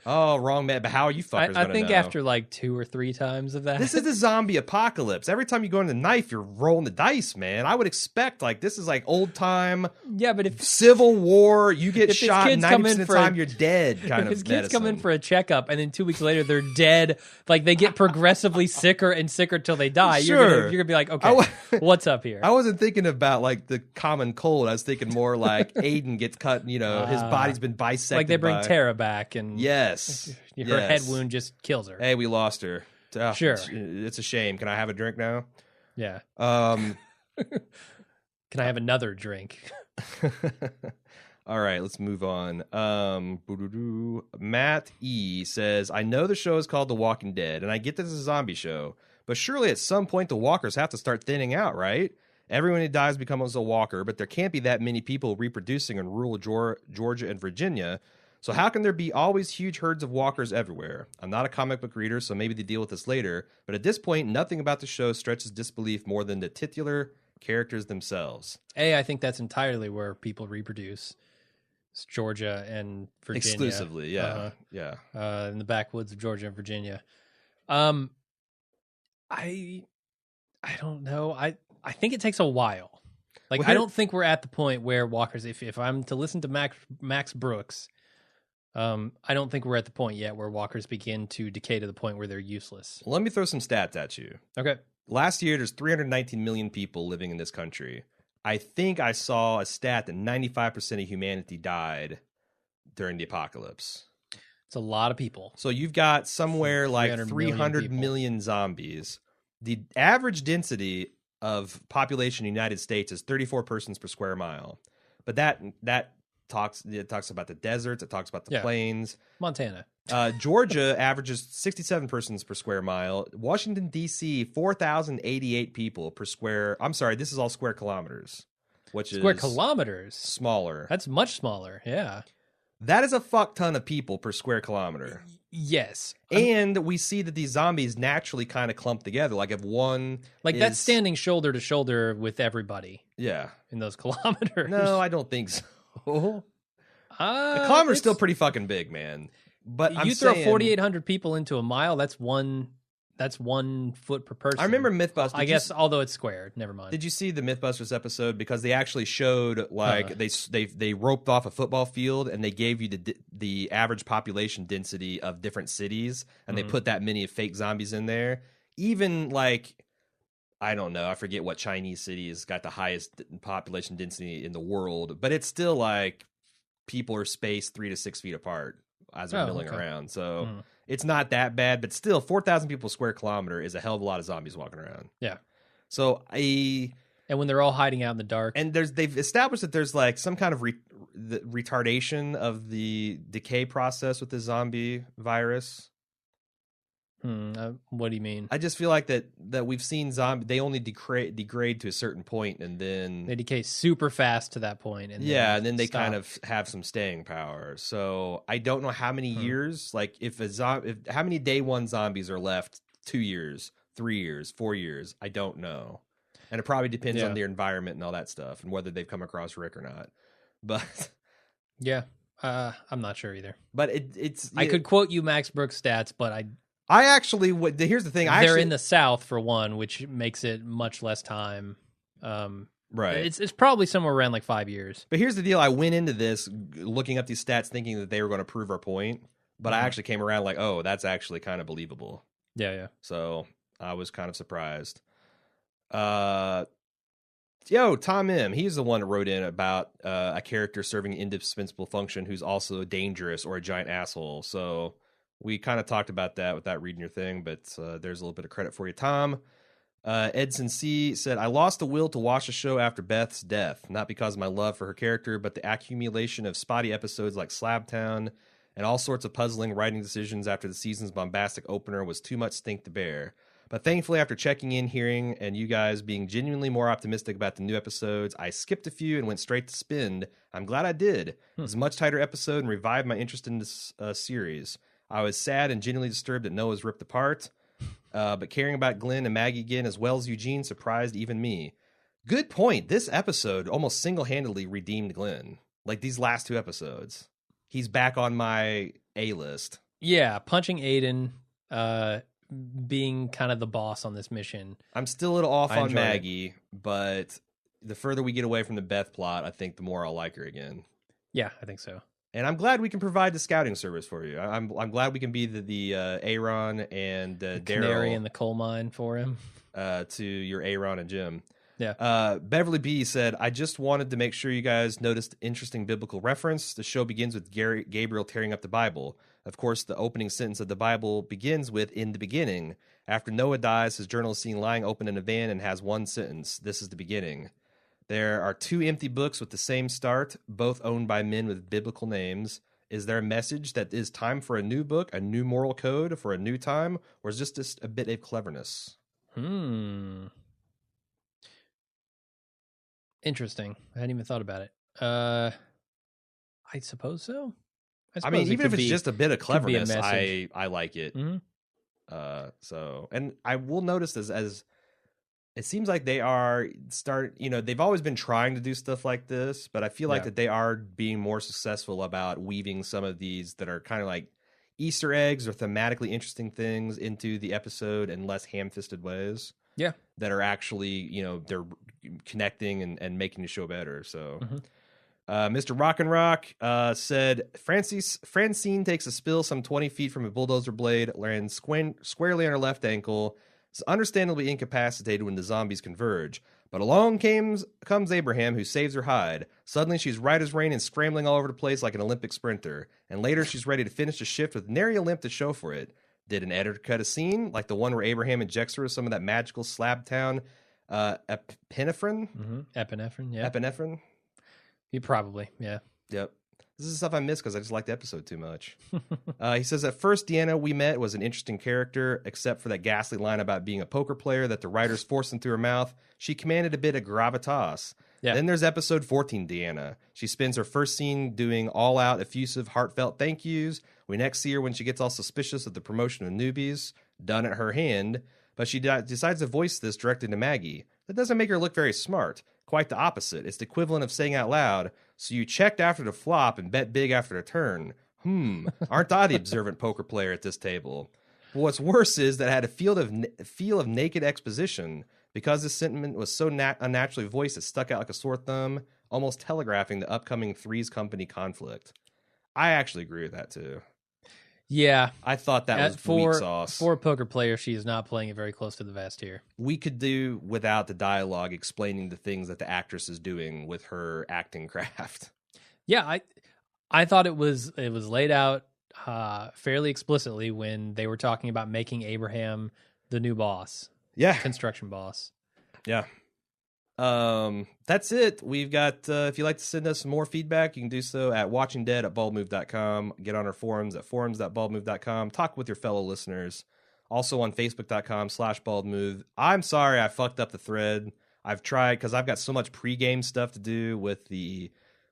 Oh, wrong man. But how are you fuckers I think know? after like 2 or 3 times of that. This is the zombie apocalypse. Every time you go in the knife, you're rolling the dice, man. I would expect like this is like old time. Yeah, but if Civil War, you get shot 90% of the time, you're dead. Kind if of his kids come in for a checkup and then 2 weeks later they're dead, like they get progressively sicker and sicker till they die. Sure. You're gonna be like, okay, what's up here? I wasn't thinking about like the common cold. I was thinking more like Aiden gets cut. You know, his body's been bisected. Like they bring Tara back and her head wound just kills her. Hey, we lost her. Sure. It's a shame. Can I have a drink now? Yeah. Can I have another drink? All right, let's move on. Matt E says, I know the show is called The Walking Dead, and I get this is a zombie show, but surely at some point the walkers have to start thinning out, right? Everyone who dies becomes a walker, but there can't be that many people reproducing in rural Georgia and Virginia. So how can there be always huge herds of walkers everywhere? I'm not a comic book reader, so maybe they deal with this later, but at this point, nothing about the show stretches disbelief more than the titular characters themselves. I think that's entirely where people reproduce. It's Georgia and Virginia. Exclusively, yeah. In the backwoods of Georgia and Virginia. I don't know. I think it takes a while. Like, I don't think we're at the point where walkers, if I'm to listen to Max Brooks, I don't think we're at the point yet where walkers begin to decay to the point where they're useless. Let me throw some stats at you. Okay. Last year, there's 319 million people living in this country. I think I saw a stat that 95% of humanity died during the apocalypse. It's a lot of people. So you've got somewhere like 300 million zombies. The average density of population in the United States is 34 persons per square mile. But that talks about the deserts, it talks about the plains. Montana. Georgia averages 67 persons per square mile. Washington, D.C., 4,088 people per square. I'm sorry, this is all square kilometers, which is square kilometers smaller. That's much smaller. Yeah. That is a fuck ton of people per square kilometer. Yes. And we see that these zombies naturally kind of clump together. Like if one that's standing shoulder to shoulder with everybody. Yeah. In those kilometers. No, I don't think so. The kilometer's still pretty fucking big, man. But you throw 4,800 people into a mile, that's one foot per person. I remember Mythbusters. I guess, although it's squared. Never mind. Did you see the Mythbusters episode? Because they actually showed like they roped off a football field and they gave you the average population density of different cities, and they put that many fake zombies in there. Even like, I don't know, I forget what Chinese city has got the highest population density in the world, but it's still like people are spaced 3 to 6 feet apart as they're milling around. So it's not that bad, but still 4,000 people square kilometer is a hell of a lot of zombies walking around. Yeah. So and when they're all hiding out in the dark. And they've established that there's like some kind of retardation of the decay process with the zombie virus. What do you mean? I just feel like that we've seen they only degrade to a certain point, and then they decay super fast to that point, and then they kind of have some staying power. So I don't know how many years, like how many day one zombies are left. 2 years, 3 years, 4 years. I don't know, and it probably depends on their environment and all that stuff, and whether they've come across Rick or not. But I'm not sure either. But it's I could quote you Max Brooks stats, but I actually here's the thing. They're in the South for one, which makes it much less time. Right. It's probably somewhere around like 5 years. But here's the deal. I went into this looking up these stats thinking that they were going to prove our point, but I actually came around like, oh, that's actually kind of believable. Yeah. So I was kind of surprised. Tom M. He's the one that wrote in about a character serving an indispensable function who's also dangerous or a giant asshole. So we kind of talked about that without reading your thing, but there's a little bit of credit for you, Tom. Edson C. said, I lost the will to watch the show after Beth's death, not because of my love for her character, but the accumulation of spotty episodes like Slabtown and all sorts of puzzling writing decisions after the season's bombastic opener was too much stink to bear. But thankfully, after checking in, hearing, and you guys being genuinely more optimistic about the new episodes, I skipped a few and went straight to Spend. I'm glad I did. It's a much tighter episode and revived my interest in this series. I was sad and genuinely disturbed that Noah's ripped apart, but caring about Glenn and Maggie again, as well as Eugene, surprised even me. Good point. This episode almost single-handedly redeemed Glenn. Like these last 2 episodes. He's back on my A-list. Yeah, punching Aiden, being kind of the boss on this mission. I'm still a little off on Maggie, but the further we get away from the Beth plot, I think the more I'll like her again. Yeah, I think so. And I'm glad we can provide the scouting service for you. I'm glad we can be the Aaron and Canary in the coal mine for him. To your Aaron and Jim. Yeah. Beverly B said, I just wanted to make sure you guys noticed interesting biblical reference. The show begins with Gabriel tearing up the Bible. Of course, the opening sentence of the Bible begins with, in the beginning. After Noah dies, his journal is seen lying open in a van and has one sentence. This is the beginning. There are 2 empty books with the same start, both owned by men with biblical names. Is there a message that is time for a new book, a new moral code for a new time, or is this just a bit of cleverness? Interesting. I hadn't even thought about it. I suppose so. I mean, even if it's just a bit of cleverness, I like it. Mm-hmm. And I will notice as it seems like they are they've always been trying to do stuff like this, but I feel like that they are being more successful about weaving some of these that are kind of like Easter eggs or thematically interesting things into the episode in less ham-fisted ways. Yeah. That are actually, they're connecting and making the show better. So, Mr. Rock and Rock said, Francine takes a spill some 20 feet from a bulldozer blade, lands squarely on her left ankle, is understandably incapacitated when the zombies converge. But along comes Abraham, who saves her hide. Suddenly, she's right as rain and scrambling all over the place like an Olympic sprinter. And later, she's ready to finish the shift with nary a limp to show for it. Did an editor cut a scene like the one where Abraham injects her with some of that magical slab town epinephrine? Epinephrine, yeah. Epinephrine? You probably, yeah. Yep. This is stuff I missed because I just liked the episode too much. He says, at first, Deanna we met was an interesting character, except for that ghastly line about being a poker player that the writers forced into her mouth. She commanded a bit of gravitas. Yeah. Then there's episode 14, Deanna. She spends her first scene doing all-out, effusive, heartfelt thank yous. We next see her when she gets all suspicious of the promotion of newbies, done at her hand, but she decides to voice this directed to Maggie. That doesn't make her look very smart. Quite the opposite. It's the equivalent of saying out loud, so you checked after the flop and bet big after the turn. Aren't I the observant poker player at this table? But what's worse is that I had a feel of naked exposition. Because this sentiment was so unnaturally voiced, it stuck out like a sore thumb, almost telegraphing the upcoming Three's Company conflict. I actually agree with that, too. Yeah. I thought that was weak sauce. For a poker player, she is not playing it very close to the vest here. We could do without the dialogue explaining the things that the actress is doing with her acting craft. Yeah, I thought it was laid out fairly explicitly when they were talking about making Abraham the new boss. Yeah. Construction boss. Yeah. That's it. We've got, if you'd like to send us some more feedback, you can do so at watchingdead@baldmove.com. Get on our forums at forums.baldmove.com. Talk with your fellow listeners. Also on facebook.com/baldmove. I'm sorry I fucked up the thread. I've tried because I've got so much pregame stuff to do with the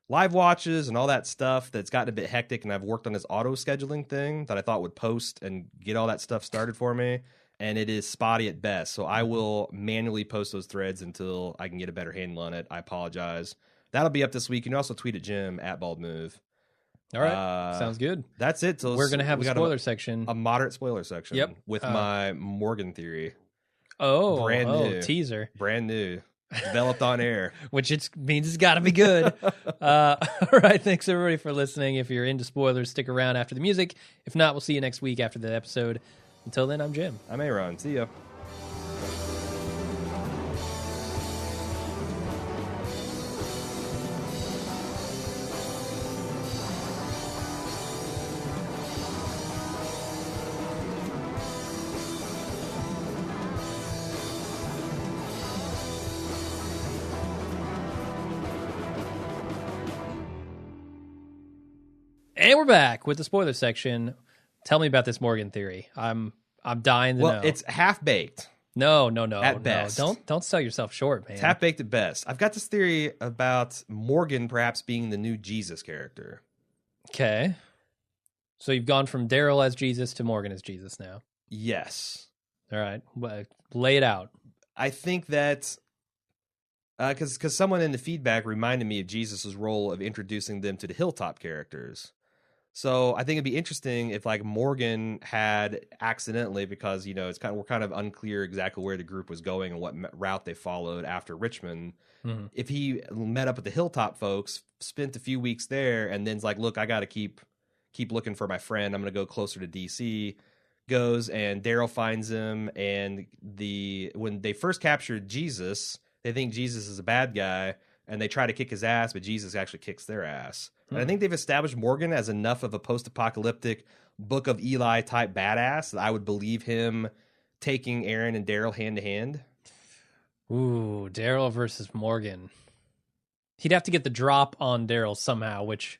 live watches and all that stuff that's gotten a bit hectic, and I've worked on this auto scheduling thing that I thought would post and get all that stuff started for me. And it is spotty at best. So I will manually post those threads until I can get a better handle on it. I apologize. That'll be up this week. You can also tweet at Jim at BaldMove. All right. Sounds good. That's it. So we're going to have a spoiler section. A moderate spoiler section. Yep. With my Morgan theory. Brand new. Teaser. Brand new. Developed on air. Which means it's got to be good. All right. Thanks, everybody, for listening. If you're into spoilers, stick around after the music. If not, we'll see you next week after the episode. Until then, I'm Jim. I'm Aaron. See ya. And we're back with the spoiler section. Tell me about this Morgan theory. I'm dying to know. Well, it's half baked. No. At best. Don't sell yourself short, man. It's half-baked at best. I've got this theory about Morgan perhaps being the new Jesus character. Okay. So you've gone from Daryl as Jesus to Morgan as Jesus now. Yes. All right. Lay it out. I think that because someone in the feedback reminded me of Jesus' role of introducing them to the Hilltop characters. So I think it'd be interesting if like Morgan had accidentally, because we're kind of unclear exactly where the group was going and what route they followed after Richmond. Mm-hmm. If he met up with the Hilltop folks, spent a few weeks there, and then's like, look, I got to keep looking for my friend. I'm going to go closer to DC. Goes and Daryl finds him, and when they first captured Jesus, they think Jesus is a bad guy, and they try to kick his ass, but Jesus actually kicks their ass. And I think they've established Morgan as enough of a post-apocalyptic Book of Eli type badass that I would believe him taking Aaron and Daryl hand to hand. Ooh, Daryl versus Morgan. He'd have to get the drop on Daryl somehow, which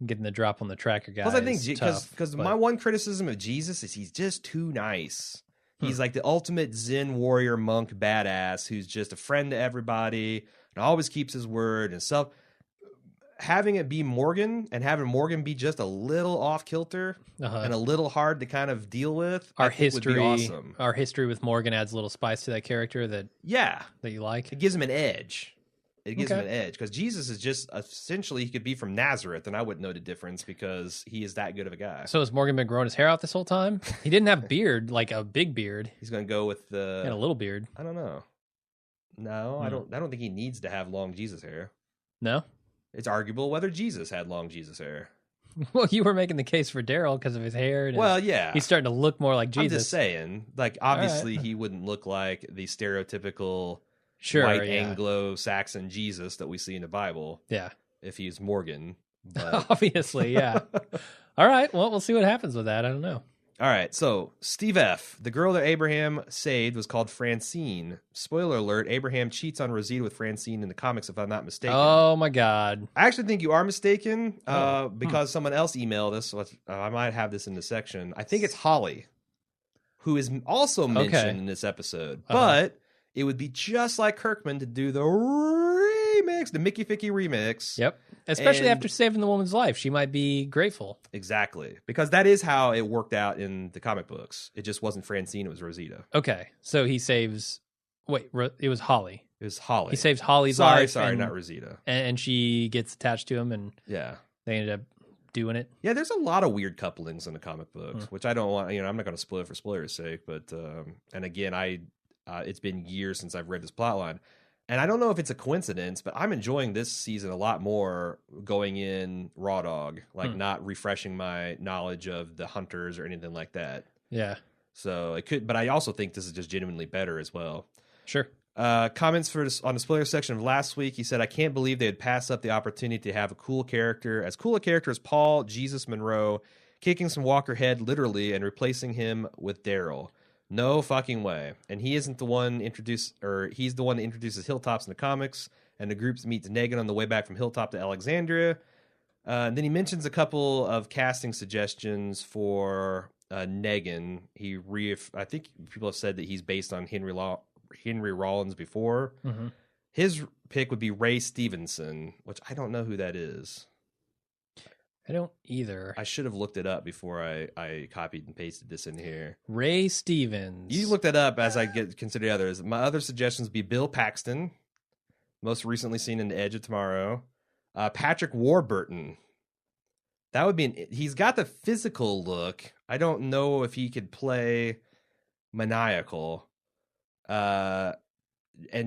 getting the drop on the tracker guy. Plus, I think because my one criticism of Jesus is he's just too nice. He's like the ultimate Zen warrior monk badass who's just a friend to everybody and always keeps his word and stuff. Having it be Morgan and having Morgan be just a little off kilter and a little hard to kind of deal with, our history would be awesome. Our history with Morgan adds a little spice to that character that you like. It gives him an edge. Because Jesus is just essentially, he could be from Nazareth and I wouldn't know the difference because he is that good of a guy. So has Morgan been growing his hair out this whole time? He didn't have beard, like a big beard. He's going to go with the... And a little beard. I don't know. No, I don't think he needs to have long Jesus hair. No? It's arguable whether Jesus had long Jesus hair. Well, you were making the case for Daryl because of his hair. And he's starting to look more like Jesus. I'm just saying, like, obviously he wouldn't look like the stereotypical white Anglo-Saxon Jesus that we see in the Bible. Yeah. If he's Morgan. But... Obviously, yeah. All right, well, we'll see what happens with that. I don't know. All right, so Steve F. The girl that Abraham saved was called Francine. Spoiler alert, Abraham cheats on Rosita with Francine in the comics, if I'm not mistaken. Oh, my God. I actually think you are mistaken because someone else emailed us. So I might have this in the section. I think it's Holly, who is also mentioned in this episode. But it would be just like Kirkman to do the remix, the Mickey Ficky remix. Yep. Especially after saving the woman's life. She might be grateful. Exactly. Because that is how it worked out in the comic books. It just wasn't Francine, it was Rosita. Okay. So he saves... Wait, it was Holly. It was Holly. He saves Holly's life. Sorry, not Rosita. And she gets attached to him, and they ended up doing it. Yeah, there's a lot of weird couplings in the comic books, which I don't want... I'm not going to spoil it for spoilers' sake, but... and again, it's been years since I've read this plotline. And I don't know if it's a coincidence, but I'm enjoying this season a lot more going in raw dog, like not refreshing my knowledge of the hunters or anything like that. Yeah. So it could, but I also think this is just genuinely better as well. Sure. Comments on the spoiler section of last week. He said, I can't believe they had passed up the opportunity to have a cool character as Paul Jesus Monroe, kicking some Walker head literally and replacing him with Daryl. No fucking way. And he isn't the one he's the one that introduces Hilltops in the comics, and the group meets Negan on the way back from Hilltop to Alexandria. And then he mentions a couple of casting suggestions for Negan. I think people have said that he's based on Henry Rollins before. Mm-hmm. His pick would be Ray Stevenson, which I don't know who that is. I don't either. I should have looked it up before I copied and pasted this in here. Ray Stevens. You looked it up as I consider the others. My other suggestions would be Bill Paxton, most recently seen in The Edge of Tomorrow. Patrick Warburton. That would be he's got the physical look. I don't know if he could play maniacal. And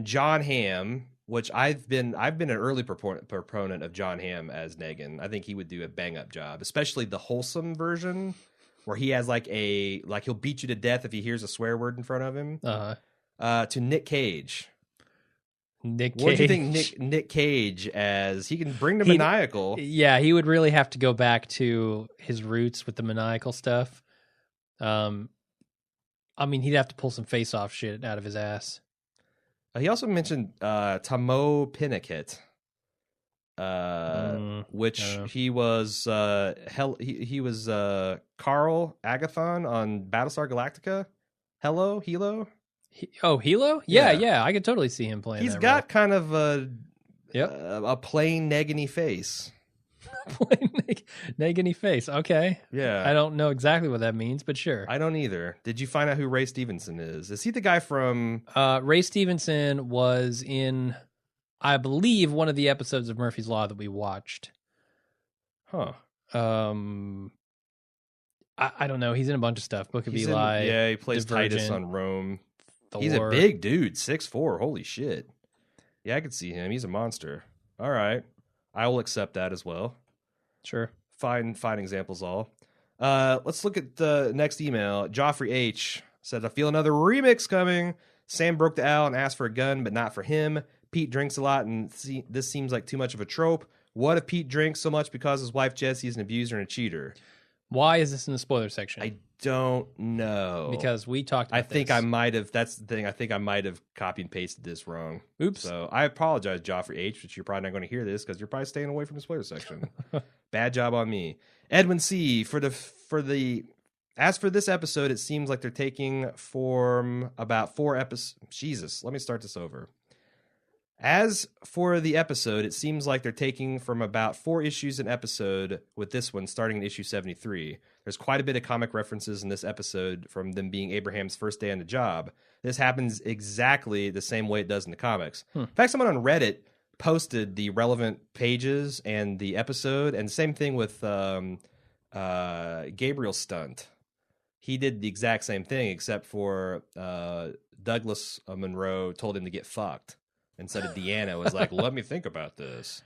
John Hamm, which I've been an early proponent of John Hamm as Negan. I think he would do a bang up job, especially the wholesome version where he has he'll beat you to death if he hears a swear word in front of him. To Nick Cage. What do you think Nick Cage as he can bring the maniacal? Yeah, he would really have to go back to his roots with the maniacal stuff. I mean, he'd have to pull some face-off shit out of his ass. He also mentioned Tamo Pinnickett, which he was he was Carl Agathon on Battlestar Galactica. Helo? Hilo? Yeah. I could totally see him playing. He's that got role. kind of a plain Negany face. Negany face. Okay. Yeah. I don't know exactly what that means, but sure. I don't either. Did you find out who Ray Stevenson is? Is he the guy from... Ray Stevenson was in, I believe, one of the episodes of Murphy's Law that we watched. Huh. I don't know. He's in a bunch of stuff. Book of Eli. Yeah, he plays Divergent, Titus on Rome. Thor. He's a big dude, 6'4". Holy shit. Yeah, I could see him. He's a monster. All right. I will accept that as well. Sure. Fine examples all. Let's look at the next email. Joffrey H. said, I feel another remix coming. Sam broke the owl and asked for a gun, but not for him. Pete drinks a lot, and this seems like too much of a trope. What if Pete drinks so much because his wife Jessie is an abuser and a cheater? Why is this in the spoiler section? I don't know. Because we talked about I think I might have, that's the thing, I think I might have copy and pasted this wrong. Oops. So I apologize, Joffrey H., but you're probably not going to hear this because you're probably staying away from the spoiler section. Bad job on me. Edwin C., as for this episode, it seems like they're taking from about 4 episodes. Jesus, let me start this over. As for the episode, it seems like they're taking from about 4 issues an episode, with this one starting in issue 73. There's quite a bit of comic references in this episode from them being Abraham's first day on the job. This happens exactly the same way it does in the comics. In fact, someone on Reddit posted the relevant pages and the episode, and same thing with Gabriel Stunt. He did the exact same thing, except for Douglas Monroe told him to get fucked. Instead of Deanna was like, let me think about this.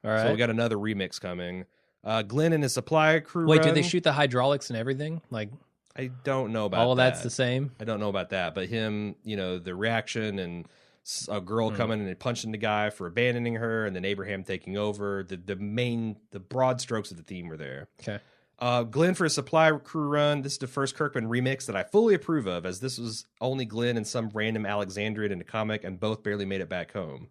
All right. So we got another remix coming. Glenn and his supply crew Wait, run. do they shoot the hydraulics and everything? Like, I don't know about all of that. that's the same? I don't know about that. But him, the reaction and a girl coming and punching the guy for abandoning her, and then Abraham taking over. The broad strokes of the theme were there. Okay. Glenn for his supply crew run. This is the first Kirkman remix that I fully approve of, as this was only Glenn and some random Alexandrian in the comic, and both barely made it back home.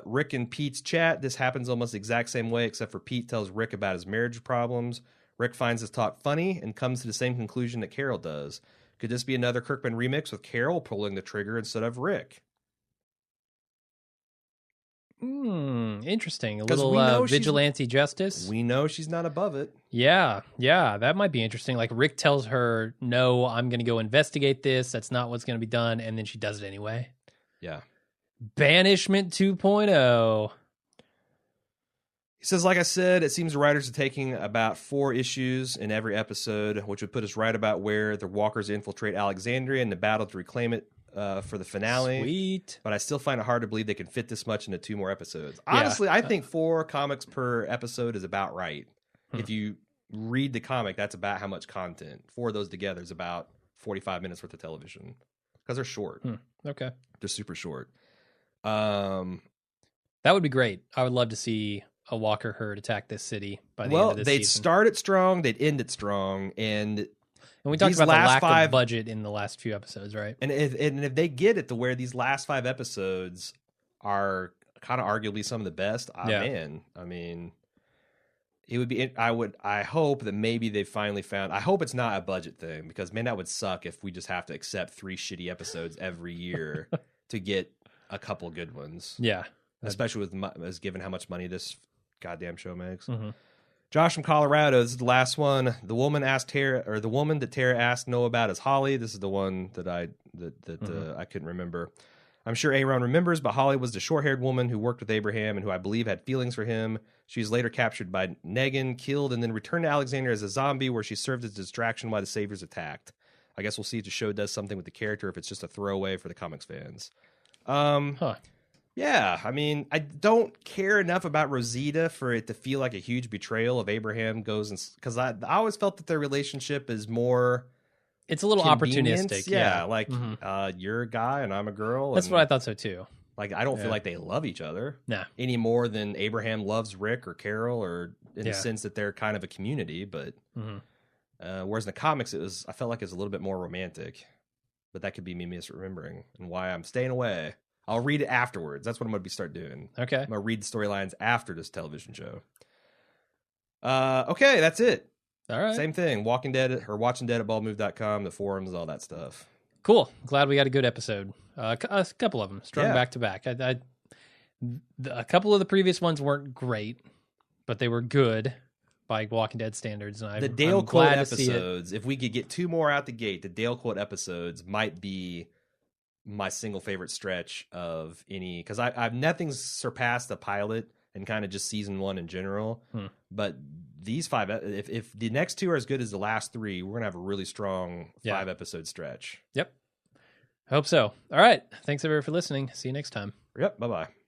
Rick and Pete's chat. This happens almost the exact same way, except for Pete tells Rick about his marriage problems. Rick finds his talk funny and comes to the same conclusion that Carol does. Could this be another Kirkman remix with Carol pulling the trigger instead of Rick? Interesting. A little vigilante justice. We know she's not above it. Yeah, that might be interesting. Like, Rick tells her, no, I'm going to go investigate this. That's not what's going to be done. And then she does it anyway. Yeah. Banishment 2.0. He says, like I said, it seems the writers are taking about 4 issues in every episode, which would put us right about where the walkers infiltrate Alexandria and the battle to reclaim it for the finale. Sweet. But I still find it hard to believe they can fit this much into 2 more episodes. Honestly, I think 4 comics per episode is about right. If you read the comic, that's about how much content. 4 of those together is about 45 minutes worth of television. Because they're short. Okay. They're super short. That would be great. I would love to see a Walker herd attack this city by the end of this they'd season. start it strong, they'd end it strong, and we talked about the lack of budget in the last few episodes, right? And if they get it to where these last 5 episodes are kind of arguably some of the best, man, I mean, it would be. I hope that maybe they finally found. I hope it's not a budget thing, because man, that would suck if we just have to accept 3 shitty episodes every year to get a couple good ones. Yeah, especially as given how much money this goddamn show makes. Josh from Colorado. This is the last one. The woman that Tara asked Noah about is Holly. This is the one that I couldn't remember. I'm sure Aaron remembers, but Holly was the short-haired woman who worked with Abraham and who I believe had feelings for him. She was later captured by Negan, killed, and then returned to Alexandria as a zombie, where she served as a distraction while the Saviors attacked. I guess we'll see if the show does something with the character, if it's just a throwaway for the comics fans. Yeah, I mean, I don't care enough about Rosita for it to feel like a huge betrayal of Abraham because I always felt that their relationship is more. It's a little opportunistic. Yeah. Like you're a guy and I'm a girl. That's what I thought so too. Like, I don't feel like they love each other any more than Abraham loves Rick or Carol, or in the sense that they're kind of a community. But whereas in the comics, I felt like it was a little bit more romantic. But that could be me misremembering and why I'm staying away. I'll read it afterwards. That's what I'm going to start doing. Okay. I'm going to read the storylines after this television show. Okay, that's it. All right. Same thing. Walking Dead or Watching Dead at baldmove.com, the forums, all that stuff. Cool. Glad we got a good episode. A couple of them strung back to back. A couple of the previous ones weren't great, but they were good by Walking Dead standards. And the Dale quote episodes, if we could get 2 more out the gate, the Dale quote episodes might be my single favorite stretch of any, because I've nothing's surpassed the pilot and kind of just season 1 in general. But these 5, if the next 2 are as good as the last 3, we're gonna have a really strong 5 episode stretch. Yep. Hope so. All right. Thanks everyone for listening. See you next time. Yep. Bye-bye.